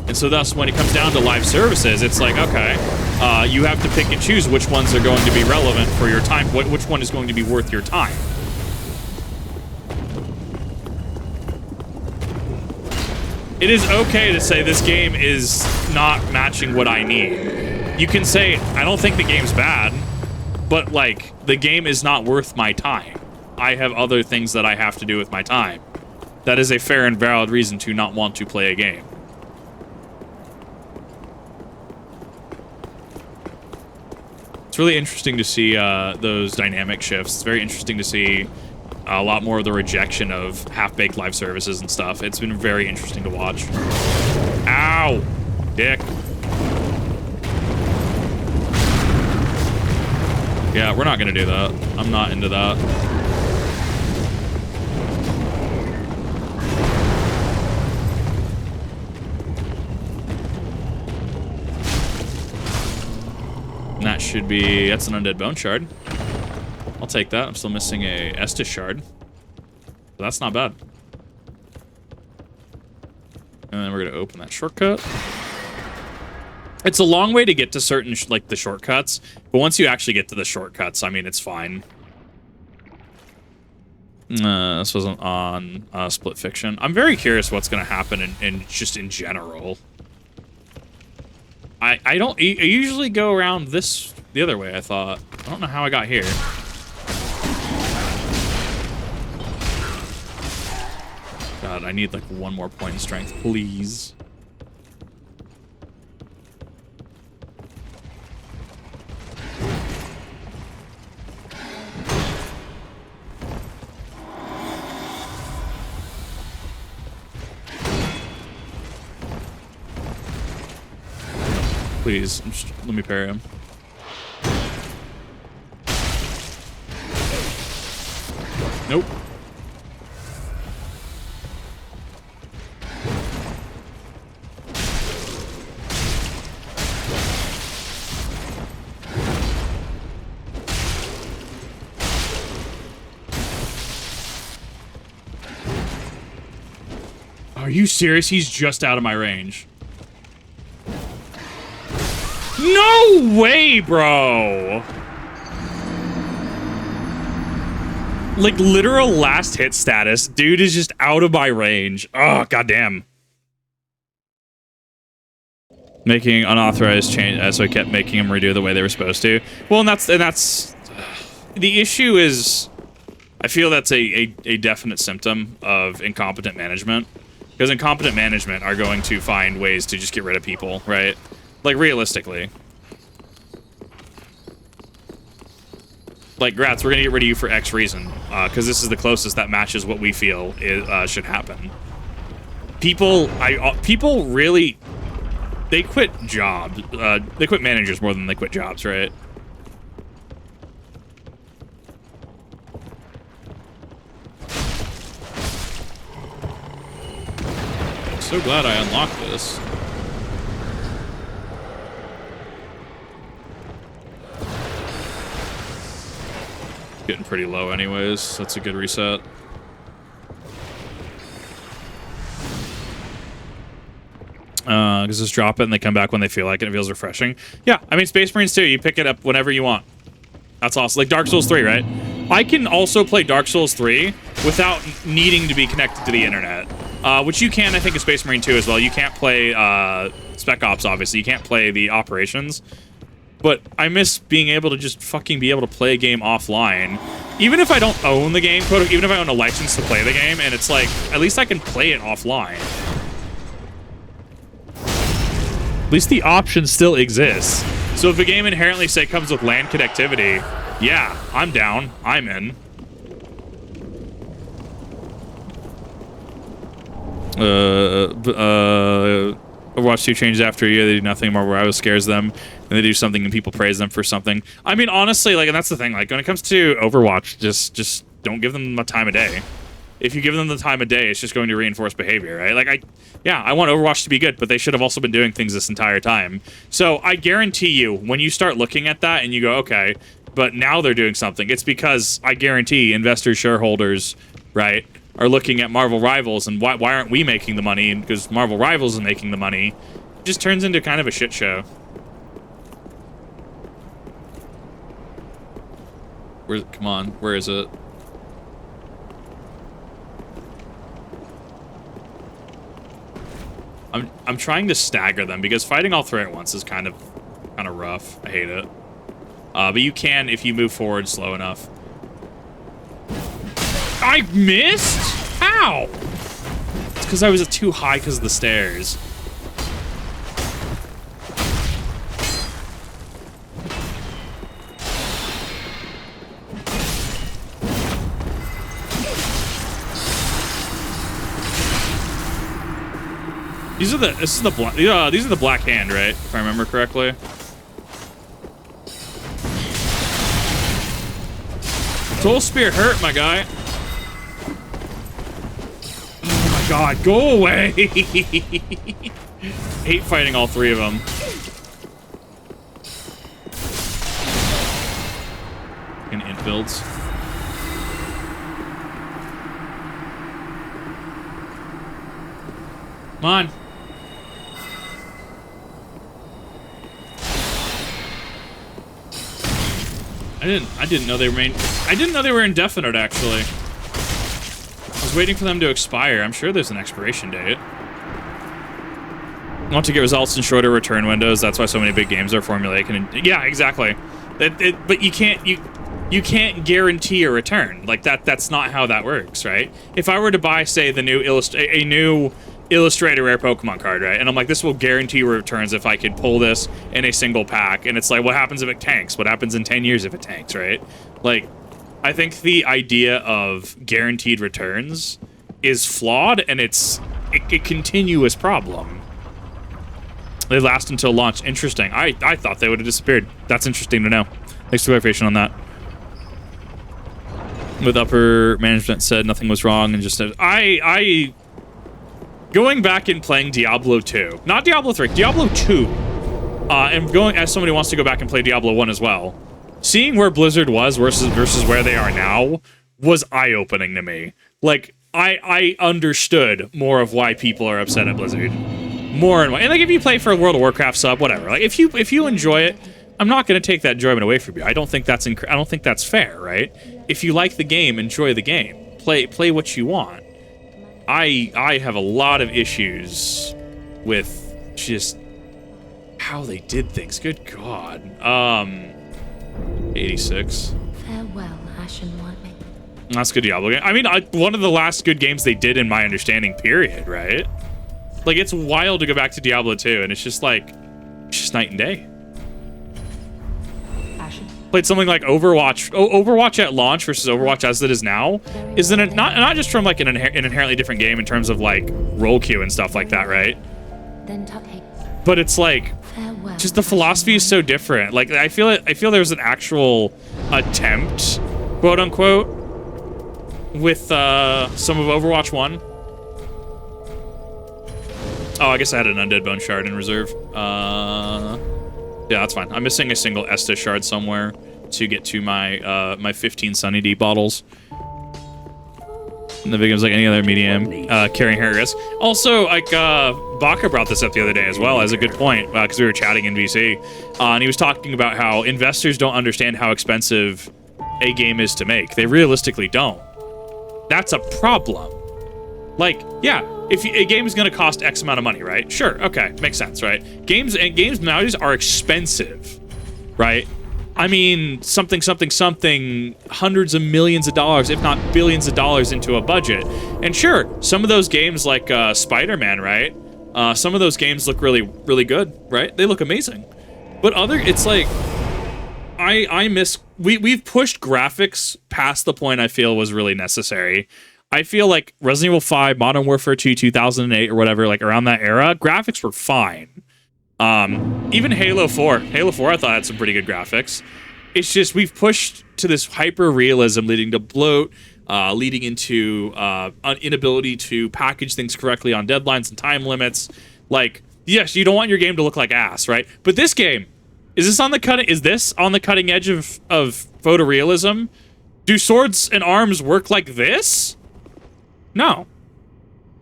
And so thus, when it comes down to live services, it's like, okay, you have to pick and choose which ones are going to be relevant for your time, which one is going to be worth your time. It is okay to say this game is not matching what I need. You can say, I don't think the game's bad, but, like, the game is not worth my time. I have other things that I have to do with my time. That is a fair and valid reason to not want to play a game. It's really interesting to see those dynamic shifts. It's very interesting to see a lot more of the rejection of half-baked live services and stuff. It's been very interesting to watch. Ow! Dick. Yeah, we're not gonna do that. I'm not into that. And that should be... That's an undead bone shard. I'll take that. I'm still missing a Estus shard. But that's not bad. And then we're gonna open that shortcut. It's a long way to get to certain, like, the shortcuts. But once you actually get to the shortcuts, I mean, it's fine. This wasn't on Split Fiction. I'm very curious what's going to happen in just in general. I usually go around the other way, I thought. I don't know how I got here. God, I need, like, 1 more point in strength, please. Please, let me parry him. Nope. Are you serious? He's just out of my range. No way, bro! Like, literal last hit status. Dude is just out of my range. Oh, goddamn. Making unauthorized change, so I kept making them redo the way they were supposed to. Well, and that's the issue is, I feel that's a definite symptom of incompetent management. Because incompetent management are going to find ways to just get rid of people, right? Like, realistically. Like, Gratz, we're gonna get rid of you for X reason. Because this is the closest that matches what we feel should happen. People really... They quit jobs. They quit managers more than they quit jobs, right? I'm so glad I unlocked this. Getting pretty low anyways. That's a good reset. Because just drop it and they come back when they feel like it. It feels refreshing. Yeah, I mean, Space Marines too. You pick it up whenever you want. That's awesome. Like Dark Souls 3, right? I can also play Dark Souls 3 without needing to be connected to the internet. Which you can, I think, in Space Marine 2 as well. You can't play Spec Ops, obviously. You can't play the operations. But I miss being able to just fucking be able to play a game offline. Even if I don't own the game, even if I own a license to play the game, and it's like, at least I can play it offline. At least the option still exists. So if a game inherently, say, comes with LAN connectivity, yeah, I'm down. I'm in. Overwatch 2 changes after a year. They do nothing. Marvel Rivals scares them, and they do something, and people praise them for something. I mean, honestly, like, and that's the thing. Like, when it comes to Overwatch, just don't give them the time of day. If you give them the time of day, it's just going to reinforce behavior, right? Like, I want Overwatch to be good, but they should have also been doing things this entire time. So I guarantee you, when you start looking at that and you go, okay, but now they're doing something, it's because I guarantee investors, shareholders, right, are looking at Marvel Rivals and why aren't we making the money? And because Marvel Rivals is making the money, it just turns into kind of a shit show. Come on, where is it? I'm trying to stagger them because fighting all three at once is kind of rough. I hate it. But you can if you move forward slow enough. I missed? How? It's because I was too high because of the stairs. These are the black hand, right? If I remember correctly. Soul Spear hurt, my guy. Oh my god, go away! Hate fighting all three of them. Fucking int builds. Come on. I didn't know they remained. I didn't know they were indefinite, actually. I was waiting for them to expire. I'm sure there's an expiration date. Want to get results in shorter return windows. That's why so many big games are formulaic. And yeah, exactly. But you can't guarantee a return. Like that's not how that works, right? If I were to buy, say, the new Illustrator rare Pokemon card, right? And I'm like, this will guarantee returns if I could pull this in a single pack. And it's like, what happens if it tanks? What happens in 10 years if it tanks, right? Like, I think the idea of guaranteed returns is flawed, and it's a continuous problem. They last until launch. Interesting. I thought they would have disappeared. That's interesting to know. Thanks for clarification on that. With upper management said nothing was wrong and just said, going back and playing Diablo 2, not Diablo 3, Diablo 2, and going as somebody who wants to go back and play Diablo 1 as well, seeing where Blizzard was versus where they are now was eye-opening to me. Like, I understood more of why people are upset at Blizzard. More and more. And like, if you play for a World of Warcraft sub, whatever. Like, if you enjoy it, I'm not going to take that enjoyment away from you. I don't think that's fair, right? If you like the game, enjoy the game. Play what you want. I have a lot of issues with just how they did things. Good God. 86. Farewell, Ashen One. That's a good Diablo game. I mean, one of the last good games they did in my understanding, period, right? Like, it's wild to go back to Diablo 2, and it's just like, it's just night and day. Played something like Overwatch. Overwatch at launch versus Overwatch as it is now isn't it not just from like an inherently different game in terms of like roll queue and stuff like that, right? But it's like just the philosophy is so different. Like I feel there's an actual attempt, quote unquote, with some of Overwatch 1. Oh, I guess I had an Undead Bone Shard in reserve. Yeah, that's fine. I'm missing a single Estus Shard somewhere to get to my my 15 Sunny D bottles. And the victim's like any other medium carrying higher risk. Also, like Baka brought this up the other day as well as a good point because we were chatting in VC, and he was talking about how investors don't understand how expensive a game is to make. They realistically don't. That's a problem. Like, yeah, if a game is going to cost X amount of money, right? Sure, okay, makes sense, right? Games nowadays are expensive, right? I mean, something, hundreds of millions of dollars, if not billions of dollars into a budget. And sure, some of those games like Spider-Man, right? Some of those games look really, really good, right? They look amazing. But it's like, we've pushed graphics past the point I feel was really necessary. I feel like Resident Evil 5, Modern Warfare 2, 2008 or whatever, like around that era, graphics were fine. Even Halo 4 I thought had some pretty good graphics. It's just we've pushed to this hyper realism leading to bloat, leading into inability to package things correctly on deadlines and time limits. Like, yes, you don't want your game to look like ass, right? But this game, is this on the cutting edge of photorealism? Do swords and arms work like this? No.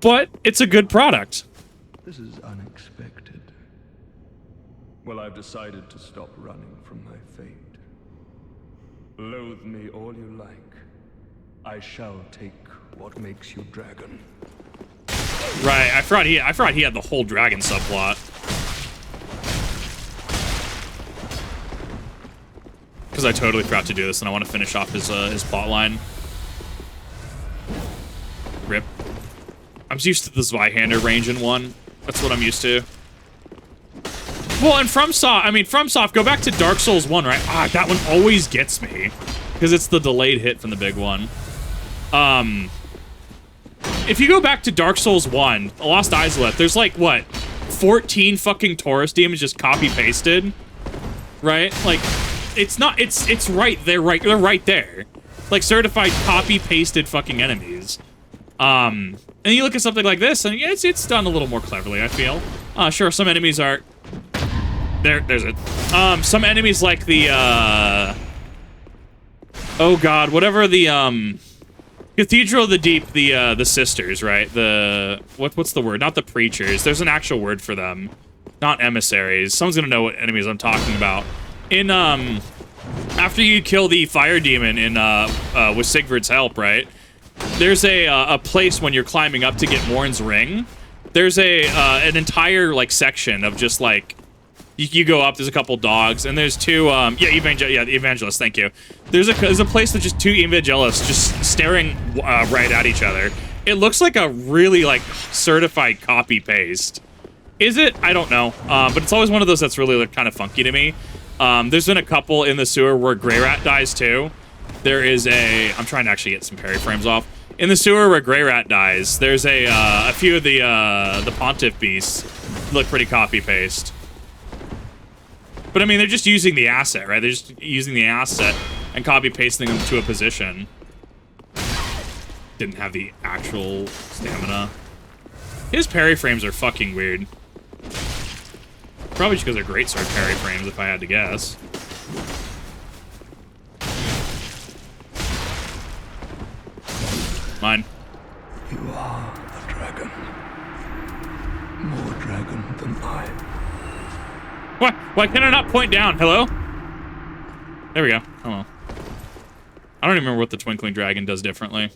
But it's a good product. This is unexpected. Well, I've decided to stop running from my fate. Loathe me all you like. I shall take what makes you dragon. Right, I forgot he had the whole dragon subplot. Because I totally forgot to do this, and I want to finish off his plot line. Rip. I'm used to the Zweihander range in 1. That's what I'm used to. Well, and FromSoft, go back to Dark Souls 1, right? Ah, that one always gets me. Because it's the delayed hit from the big one. If you go back to Dark Souls 1, Lost Izalith, there's like, what, 14 fucking Taurus demons just copy-pasted? Right? Like, it's not, it's right there, they're right there. Like, certified copy-pasted fucking enemies. And you look at something like this, and it's done a little more cleverly, I feel. Sure, some enemies are... There's it. Some enemies like the, oh god, whatever the, Cathedral of the Deep, the sisters, right? What's the word? Not the preachers. There's an actual word for them. Not emissaries. Someone's gonna know what enemies I'm talking about. After you kill the fire demon with Sigvard's help, right? There's a place when you're climbing up to get Morn's ring. There's an entire, like, section of just, like, you go up, there's a couple dogs, and there's two, the evangelists, thank you. There's a place with just two evangelists just staring right at each other. It looks like a really, like, certified copy-paste. Is it? I don't know. But it's always one of those that's really, like, kind of funky to me. There's been a couple in the sewer where Grey Rat dies, too. There is I'm trying to actually get some parry frames off. In the sewer where Grey Rat dies, there's a few of the Pontiff beasts look pretty copy-paste. But I mean, they're just using the asset, right? They're just using the asset and copy-pasting them to a position. Didn't have the actual stamina. His parry frames are fucking weird. Probably just because they're greatsword parry frames, if I had to guess. Mine. You are a dragon. More dragon than I. What? Why can I not point down? Hello? There we go. Oh well. I don't even remember what the Twinkling Dragon does differently.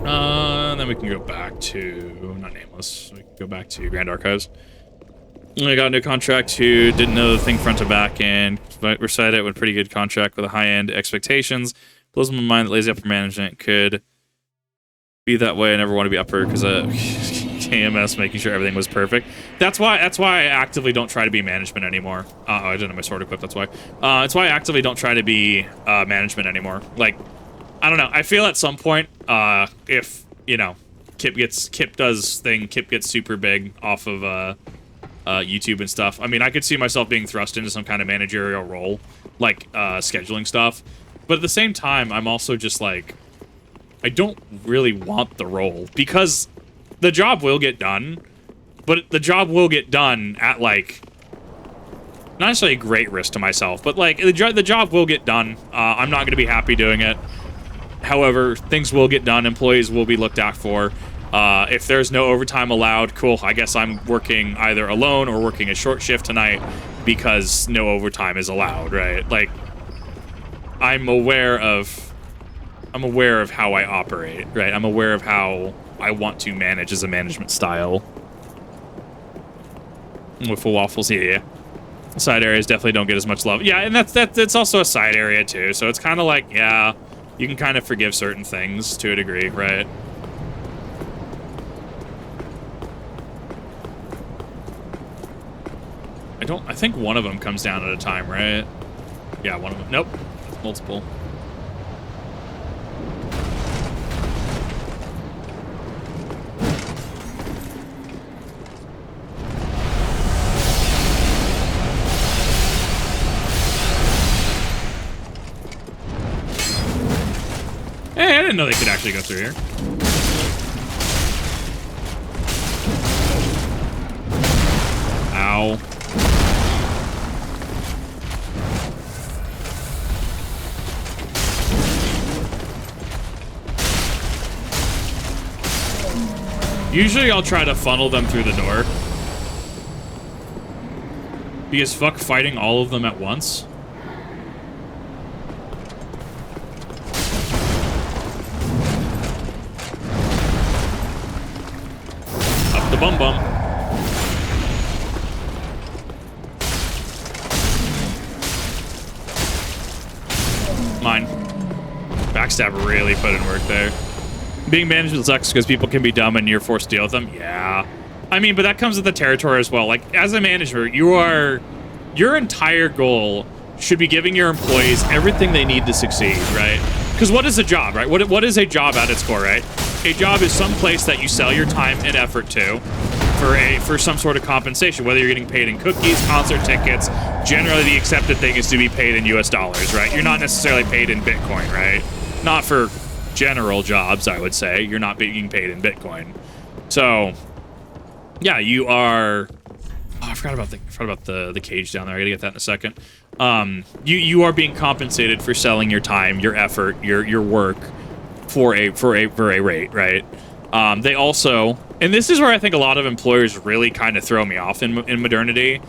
Then we can go back to... Not Nameless. We can go back to Grand Archives. I got a new contract who didn't know the thing front to back and recited it with a pretty good contract with a high-end expectations. Blows my mind that lazy upper management could be that way. I never want to be upper because KMS making sure everything was perfect. That's why I actively don't try to be management anymore. Oh, I didn't have my sword equipped, that's why. That's why I actively don't try to be management anymore. Like, I don't know. I feel at some point, if, you know, Kip gets super big off of YouTube and stuff. I mean, I could see myself being thrust into some kind of managerial role, like scheduling stuff. But at the same time, I'm also just like, I don't really want the role because the job will get done, but the job will get done at like, not necessarily a great risk to myself, but like the job will get done. I'm not going to be happy doing it. However, things will get done. Employees will be looked out for. If there's no overtime allowed, cool. I guess I'm working either alone or working a short shift tonight because no overtime is allowed, right? Like, I'm aware of how I operate, right? I'm aware of how I want to manage as a management style. With waffles, yeah. Side areas definitely don't get as much love. Yeah, and that's also a side area too. So it's kind of like, yeah, you can kind of forgive certain things to a degree, right? I think one of them comes down at a time, right? Yeah, one of them. Nope. Multiple. Hey, I didn't know they could actually go through here. Ow. Usually I'll try to funnel them through the door. Because fuck fighting all of them at once. Up the bum bum. Mine. Backstab really put in work there. Being management sucks because people can be dumb and you're forced to deal with them. Yeah. I mean, but that comes with the territory as well. Like, as a manager, your entire goal should be giving your employees everything they need to succeed, right? Because what is a job, right? What is a job at its core, right? A job is some place that you sell your time and effort to for some sort of compensation, whether you're getting paid in cookies, concert tickets. Generally, the accepted thing is to be paid in US dollars, right? You're not necessarily paid in Bitcoin, right? Not for general jobs, I would say. You're not being paid in Bitcoin. So, yeah, you are... Oh, I forgot about the cage down there. I gotta get that in a second. You are being compensated for selling your time, your effort, your work for a rate, right? They also, and this is where I think a lot of employers really kind of throw me off in modernity.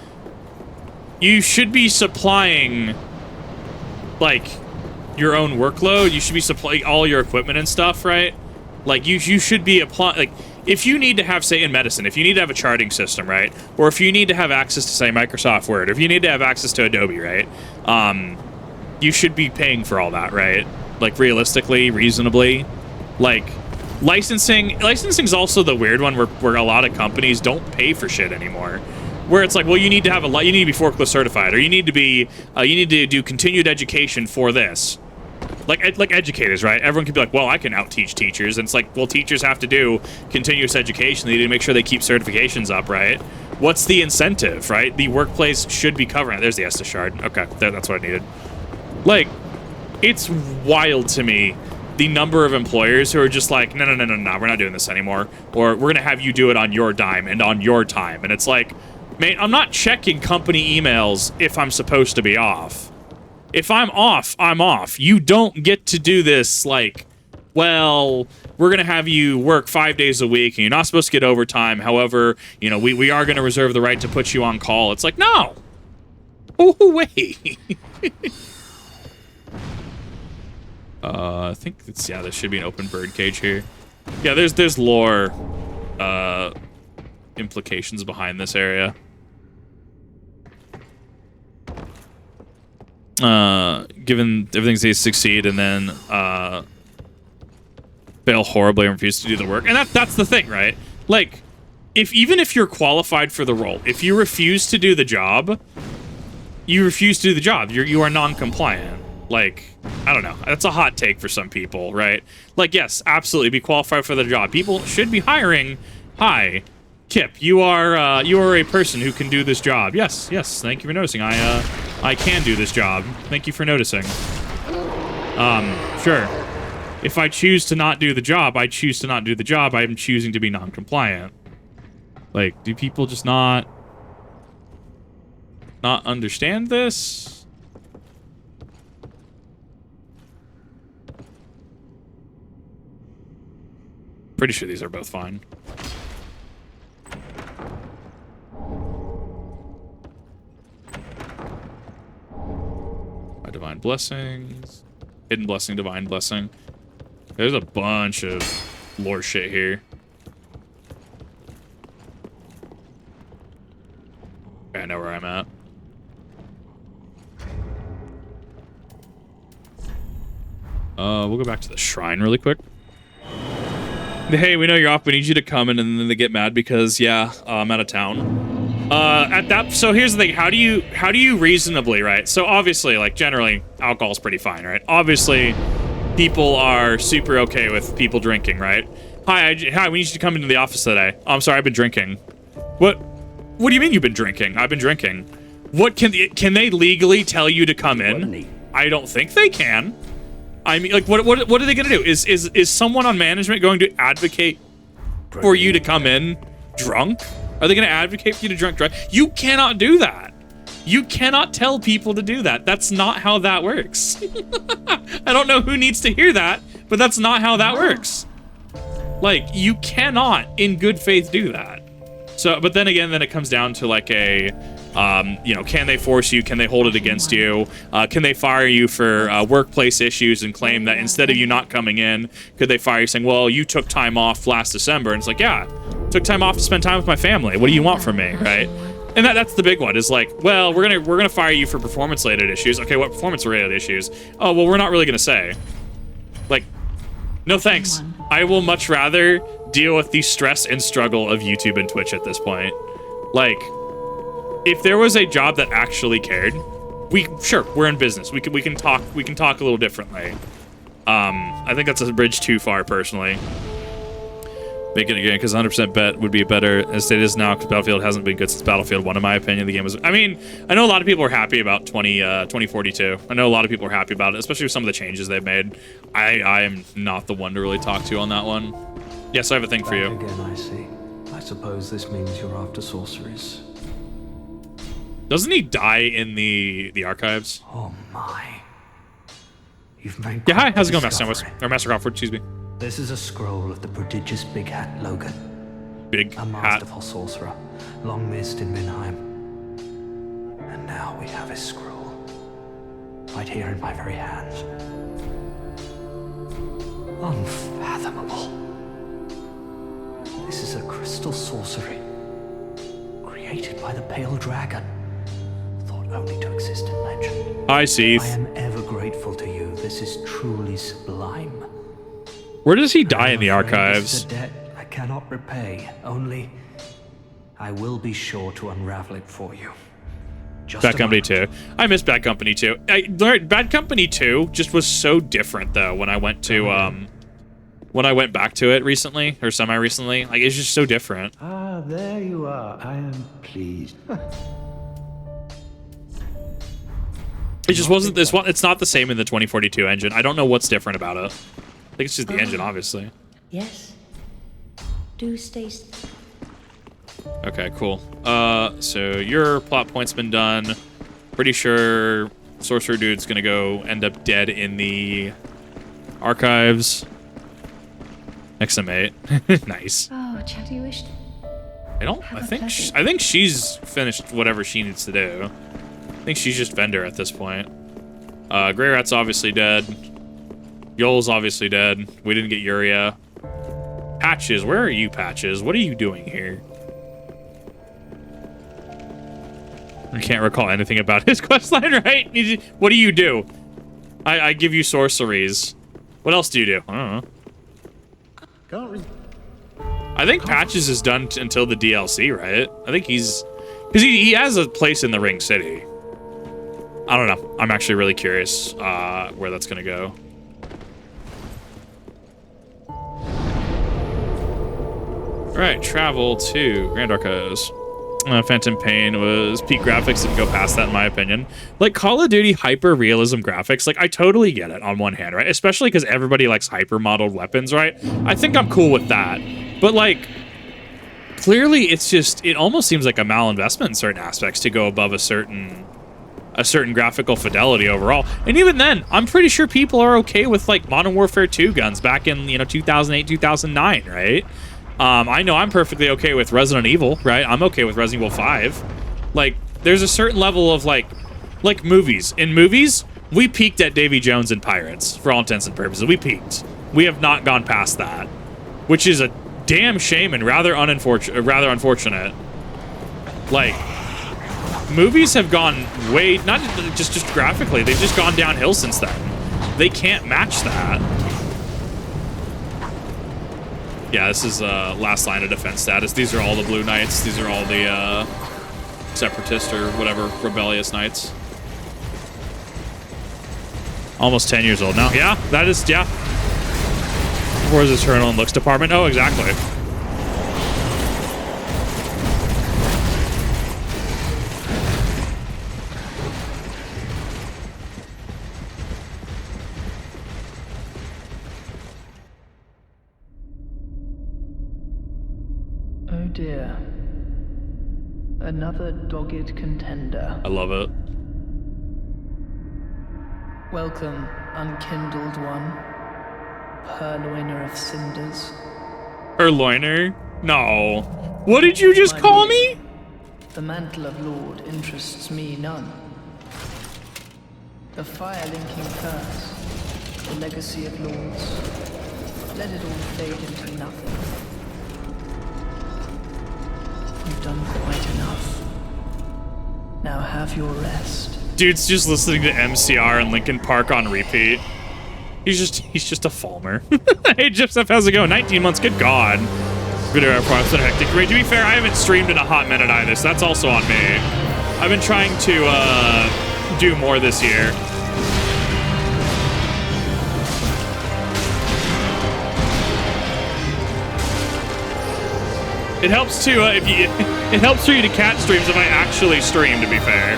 You should be supplying, like, your own workload. You should be supplying all your equipment and stuff, right? Like, you should be applying, like, if you need to have, say, in medicine, if you need to have a charting system, right? Or if you need to have access to, say, Microsoft Word, or if you need to have access to Adobe, right? You should be paying for all that, right? Like, realistically, reasonably. Like, licensing's also the weird one where a lot of companies don't pay for shit anymore. Where it's like, well, you need to have you need to be forklift certified, or you need to be, you need to do continued education for this. Like educators, right? Everyone can be like, well, I can out-teach teachers. And it's like, well, teachers have to do continuous education. They need to make sure they keep certifications up, right? What's the incentive, right? The workplace should be covering it. There's the Estus shard. Okay, that's what I needed. Like, it's wild to me, the number of employers who are just like, no, we're not doing this anymore. Or we're going to have you do it on your dime and on your time. And it's like, mate, I'm not checking company emails if I'm supposed to be off. If I'm off, I'm off. You don't get to do this, like, well, we're going to have you work 5 days a week, and you're not supposed to get overtime. However, you know, we are going to reserve the right to put you on call. It's like, no. Oh, wait. I think it's, yeah, there should be an open bird cage here. Yeah, there's lore implications behind this area. Given everything they succeed and then fail horribly and refuse to do the work. And that's the thing, right? Like, even if you're qualified for the role, if you refuse to do the job, you refuse to do the job. You are non-compliant. Like, I don't know. That's a hot take for some people, right? Like, yes, absolutely, be qualified for the job. People should be hiring. Hi, Kip, you are a person who can do this job. Yes, thank you for noticing. I can do this job. Thank you for noticing. Sure. If I choose to not do the job, I choose to not do the job. I'm choosing to be non-compliant. Like, do people just not understand this? Pretty sure these are both fine. Divine blessings, hidden blessing, divine blessing. There's a bunch of lore shit here. Okay, I know where I'm at. We'll go back to the shrine really quick. Hey, we know you're off. We need you to come in, and then they get mad because, yeah, I'm out of town. So here's the thing. How do you reasonably, right? So obviously, like, generally, alcohol's pretty fine, right? Obviously, people are super okay with people drinking, right? Hi, we need you to come into the office today. Oh, I'm sorry, I've been drinking. What do you mean you've been drinking? I've been drinking. What can they legally tell you to come in? I don't think they can. I mean, like, what are they gonna do? Is someone on management going to advocate for you to come in drunk? Are they going to advocate for you to drink? You cannot do that. You cannot tell people to do that. That's not how that works. I don't know who needs to hear that, but that's not how that works. Like, you cannot, in good faith, do that. So, but then again, it comes down to like a, you know, can they force you? Can they hold it against you? Can they fire you for workplace issues and claim that instead of you not coming in, could they fire you saying, well, you took time off last December? And it's like, yeah, took time off to spend time with my family. What do you want from me, right? And that's the big one, is like, well, we're gonna fire you for performance-related issues. Okay, what performance-related issues? Oh, well, we're not really gonna say. Like, no thanks. I will much rather deal with the stress and struggle of YouTube and Twitch at this point. Like, if there was a job that actually cared, we're in business. We can talk a little differently. I think that's a bridge too far, personally. Make it again, because 100% bet would be better as it is now, because Battlefield hasn't been good since Battlefield 1, in my opinion. The game was... I mean, I know a lot of people are happy about 2042. I know a lot of people are happy about it, especially with some of the changes they've made. I am not the one to really talk to on that one. Yes, I have a thing for you. Again, I see. I suppose this means you're after sorceries. Doesn't he die in the archives? Oh my. You've made... Yeah, hi. How's it going, Master Sandwich? Or Master Crawford, excuse me. This is a scroll of the prodigious Big Hat Logan. Big a masterful sorcerer, long missed in Minheim. And now we have his scroll. Right here in my very hands. Unfathomable. This is a crystal sorcery. Created by the Pale Dragon. Thought only to exist in legend. I see. I am ever grateful to you. This is truly sublime. Where does he die in the archives? This is a debt I cannot repay. Only, I will be sure to unravel it for you. Bad Company 2. I miss Bad Company 2. Bad Company 2 just was so different, though, when I went back to it recently, or semi-recently. Like, it's just so different. Ah, there you are. I am pleased. It just wasn't this one. It's not the same in the 2042 engine. I don't know what's different about it. I think it's just the engine, obviously. Yes. Do stay. Okay, cool. So your plot point's been done. Pretty sure Sorcerer Dude's gonna go end up dead in the archives. XM8. Nice. Oh, chat, you wished. I think she's finished whatever she needs to do. I think she's just vendor at this point. Grey Rat's obviously dead. Yoel's obviously dead. We didn't get Yuria. Patches, where are you, Patches? What are you doing here? I can't recall anything about his questline, right? What do you do? I give you sorceries. What else do you do? I don't know. I think Patches is done until the DLC, right? I think he's... Because he has a place in the Ring City. I don't know. I'm actually really curious where that's going to go. Alright, travel to Grand Arcos. Phantom Pain was peak graphics, didn't go past that in my opinion. Like, Call of Duty hyper-realism graphics, like, I totally get it on one hand, right? Especially because everybody likes hyper-modeled weapons, right? I think I'm cool with that. But, like, clearly it's just, it almost seems like a malinvestment in certain aspects to go above a certain a certain graphical fidelity overall. And even then, I'm pretty sure people are okay with like Modern Warfare 2 guns back in 2008, 2009, right? I know I'm perfectly okay with Resident Evil, right? I'm okay with Resident Evil 5. Like, there's a certain level of like movies. In movies, we peaked at Davy Jones and Pirates for all intents and purposes. We peaked. We have not gone past that, which is a damn shame and rather unfortunate. Like, movies have gone way, not just graphically, they've just gone downhill since then. They can't match that. Yeah, this is last line of defense status. These are all the Blue Knights. These are all the separatist or whatever rebellious knights. Almost 10 years old now. Yeah, that is, yeah. Where's Eternal and Looks department? Oh, exactly. Oh dear. Another dogged contender. I love it. Welcome, unkindled one. Purloiner of cinders. Purloiner? No. What did you just call me? The mantle of Lord interests me none. The fire-linking curse, the legacy of lords. Let it all fade into nothing. You've done quite enough. Now have your rest. Dude's just listening to MCR and Linkin Park on repeat. He's just a Falmer. Hey, Gypsef, how's it going? 19 months, good God. Video products that are hectic. To be fair, I haven't streamed in a hot minute either, so that's also on me. I've been trying to do more this year. It helps to it helps for you to catch streams if I actually stream, to be fair.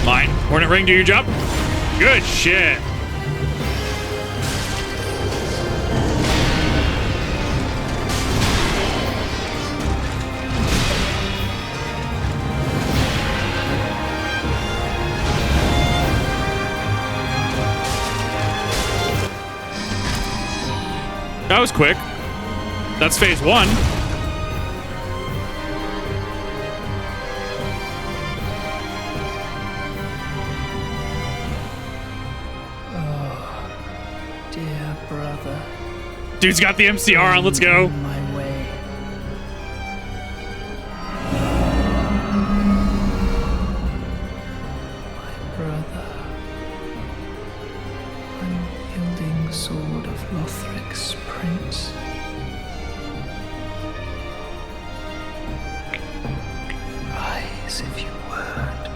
Mine. Hornet Ring, do your job. Good shit. That was quick. That's phase one. Oh, dear brother. Dude's got the MCR on. Let's go. My way. My brother. Unyielding sword of Lothric's prince. Rise if you would.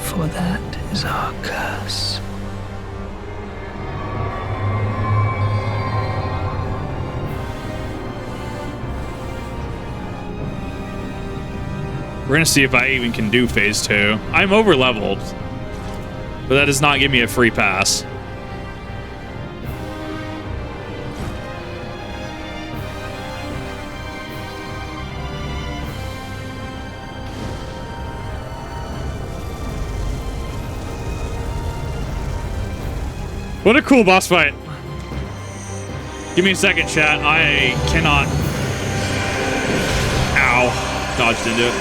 For that is our curse. We're gonna see if I even can do phase 2. I'm over leveled, but that does not give me a free pass. What a cool boss fight. Give me a second, chat. I cannot. Ow. Dodged into it.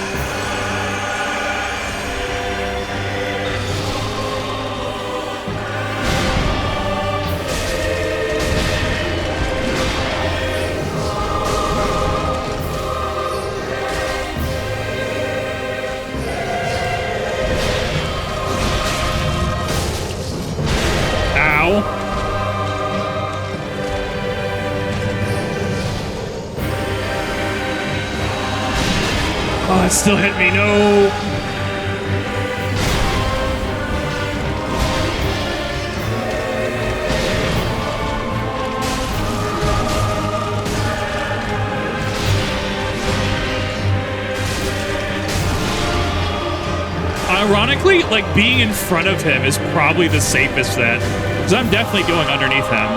Oh, it still hit me. No. Ironically, like, being in front of him is probably the safest bet. Because I'm definitely going underneath him.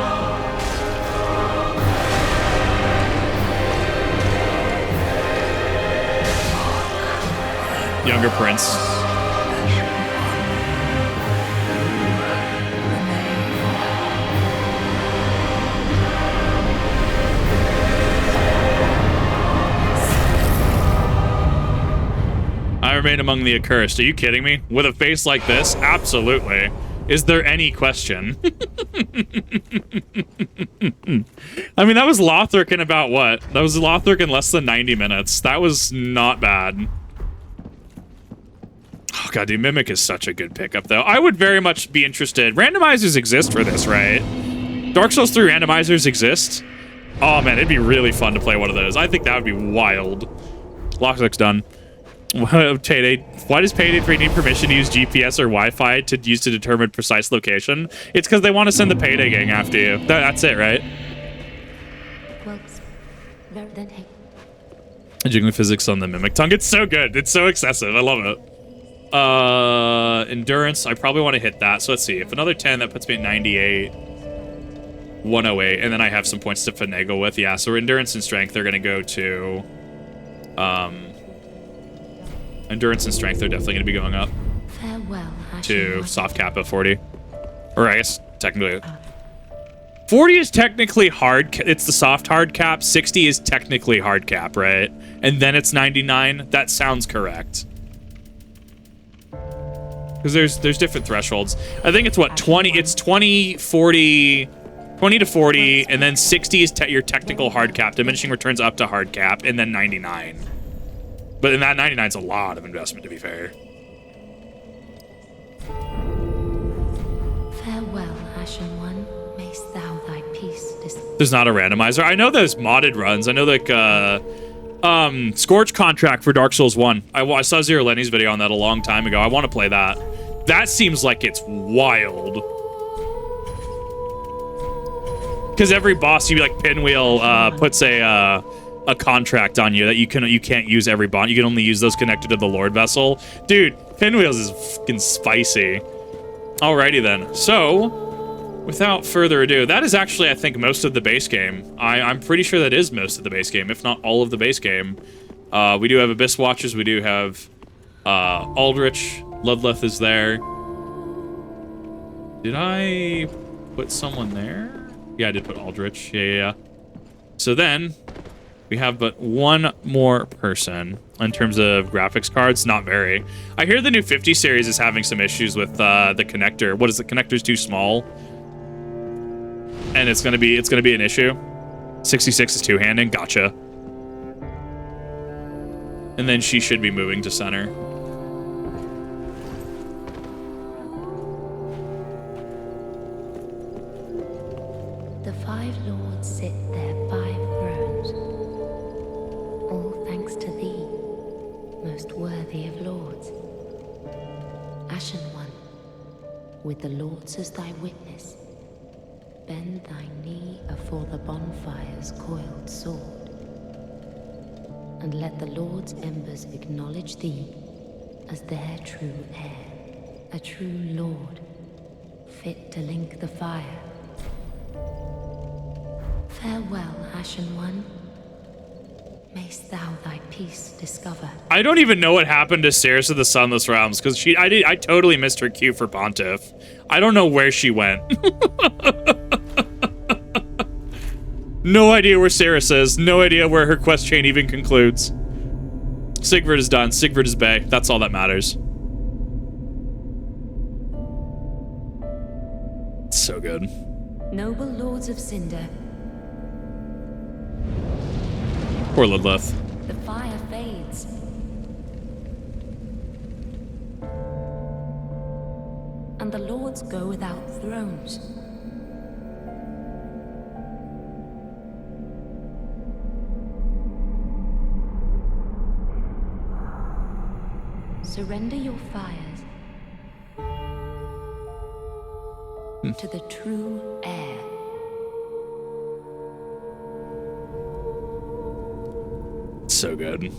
Younger Prince. I remain among the accursed. Are you kidding me? With a face like this? Absolutely. Is there any question? I mean, that was Lothric in about what? That was Lothric in less than 90 minutes. That was not bad. Oh god, dude, Mimic is such a good pickup, though. I would very much be interested. Randomizers exist for this, right? Dark Souls 3 randomizers exist? Oh man, it'd be really fun to play one of those. I think that would be wild. Lothric's done. Payday. Why does Payday 3 need permission to use GPS or Wi-Fi to use to determine precise location? It's because they want to send the Payday gang after you. That's it, right? Well, then hey. Jiggling physics on the Mimic tongue. It's so good. It's so excessive. I love it. Endurance. I probably want to hit that. So let's see. If another 10, that puts me at 98. 108. And then I have some points to finagle with. Yeah, so endurance and strength are going to go to... endurance and strength are definitely going to be going up. Farewell, to soft cap of 40. Or I guess technically... 40 is technically hard. It's the soft hard cap. 60 is technically hard cap, right? And then it's 99. That sounds correct. Because there's different thresholds. I think it's what, 20? It's 20, 40... 20 to 40, and then 60 is your technical hard cap. Diminishing returns up to hard cap, and then 99. But in that 99 is a lot of investment, to be fair. Farewell, Ashen One. Mayst thou thy peace There's not a randomizer. I know there's modded runs. I know like Scorch Contract for Dark Souls 1. I saw Zero Lenny's video on that a long time ago. I want to play that. That seems like it's wild. Because every boss, you like Pinwheel puts a contract on you that you can't use every bond. You can only use those connected to the Lord Vessel. Dude, Pinwheels is fucking spicy. Alrighty then. So, without further ado, that is actually, I think, most of the base game. I'm pretty sure that is most of the base game, if not all of the base game. We do have Abyss Watchers. We do have Aldrich. Ludleth is there. Did I put someone there? Yeah, I did put Aldrich. Yeah. So then, we have but one more person in terms of graphics cards. Not very. I hear the new 50 series is having some issues with the connector. What is the connector's too small? And it's gonna be an issue. 66 is two-handing. Gotcha. And then she should be moving to center. The five lords sit their 5 thrones, all thanks to thee, most worthy of lords. Ashen One, with the lords as thy witness, bend thy knee afore the bonfire's coiled sword, and let the lord's embers acknowledge thee as their true heir, a true lord, fit to link the fire. Farewell, Ashen One. Mayst thou thy peace discover. I don't even know what happened to Seris of the Sunless Realms, because I totally missed her cue for Pontiff. I don't know where she went. No idea where Seris is. No idea where her quest chain even concludes. Sigvard is done. Sigvard is bae. That's all that matters. It's so good. Noble lords of Cinder, Poor Ludleth. the fire fades. And the lords go without thrones. Surrender your fires to the true heir. So good.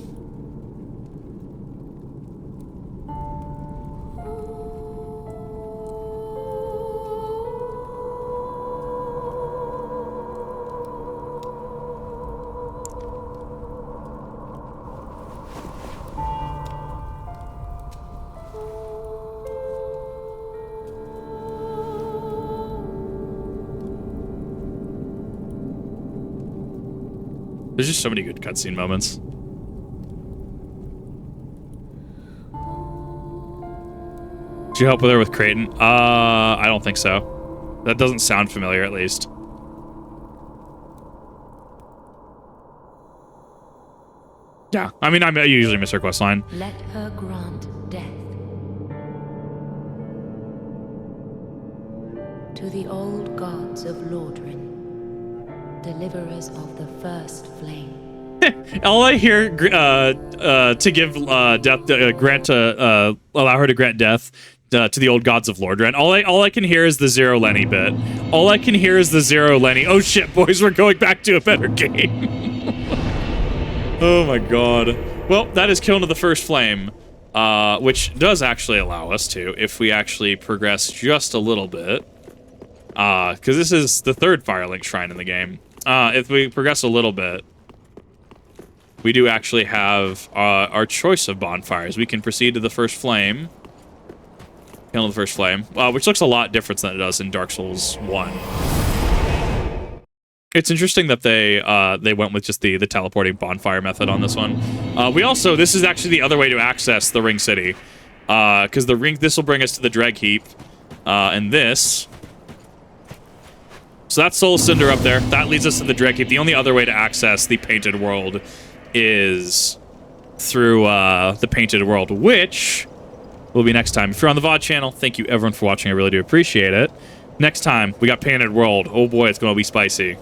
There's just so many good cutscene moments. Did you help with her with Creighton? I don't think so. That doesn't sound familiar, at least. Yeah, I mean, I usually miss her questline. Let her grant death to the old gods of Lordran, deliverers of the first flame. All I hear to give death, allow her to grant death to the old gods of Lordran. All I can hear is the Zero Lenny bit. All I can hear is the Zero Lenny. Oh shit, boys, we're going back to a better game. Oh my god. Well, that is Kiln of the First Flame, which does actually allow us to, if we actually progress just a little bit, because this is the third Firelink Shrine in the game. If we progress a little bit, we do actually have our choice of bonfires. We can proceed to the First Flame, Kiln of the First Flame, which looks a lot different than it does in Dark Souls 1. It's interesting that they went with just the teleporting bonfire method on this one. This is actually the other way to access the Ring City, because this will bring us to the Dreg Heap, and this. So that's Soul of Cinder up there. That leads us to the Dreg Heap. The only other way to access the Painted World is through the Painted World, which will be next time. If you're on the VOD channel, thank you everyone for watching. I really do appreciate it. Next time, we got Painted World. Oh boy, it's going to be spicy.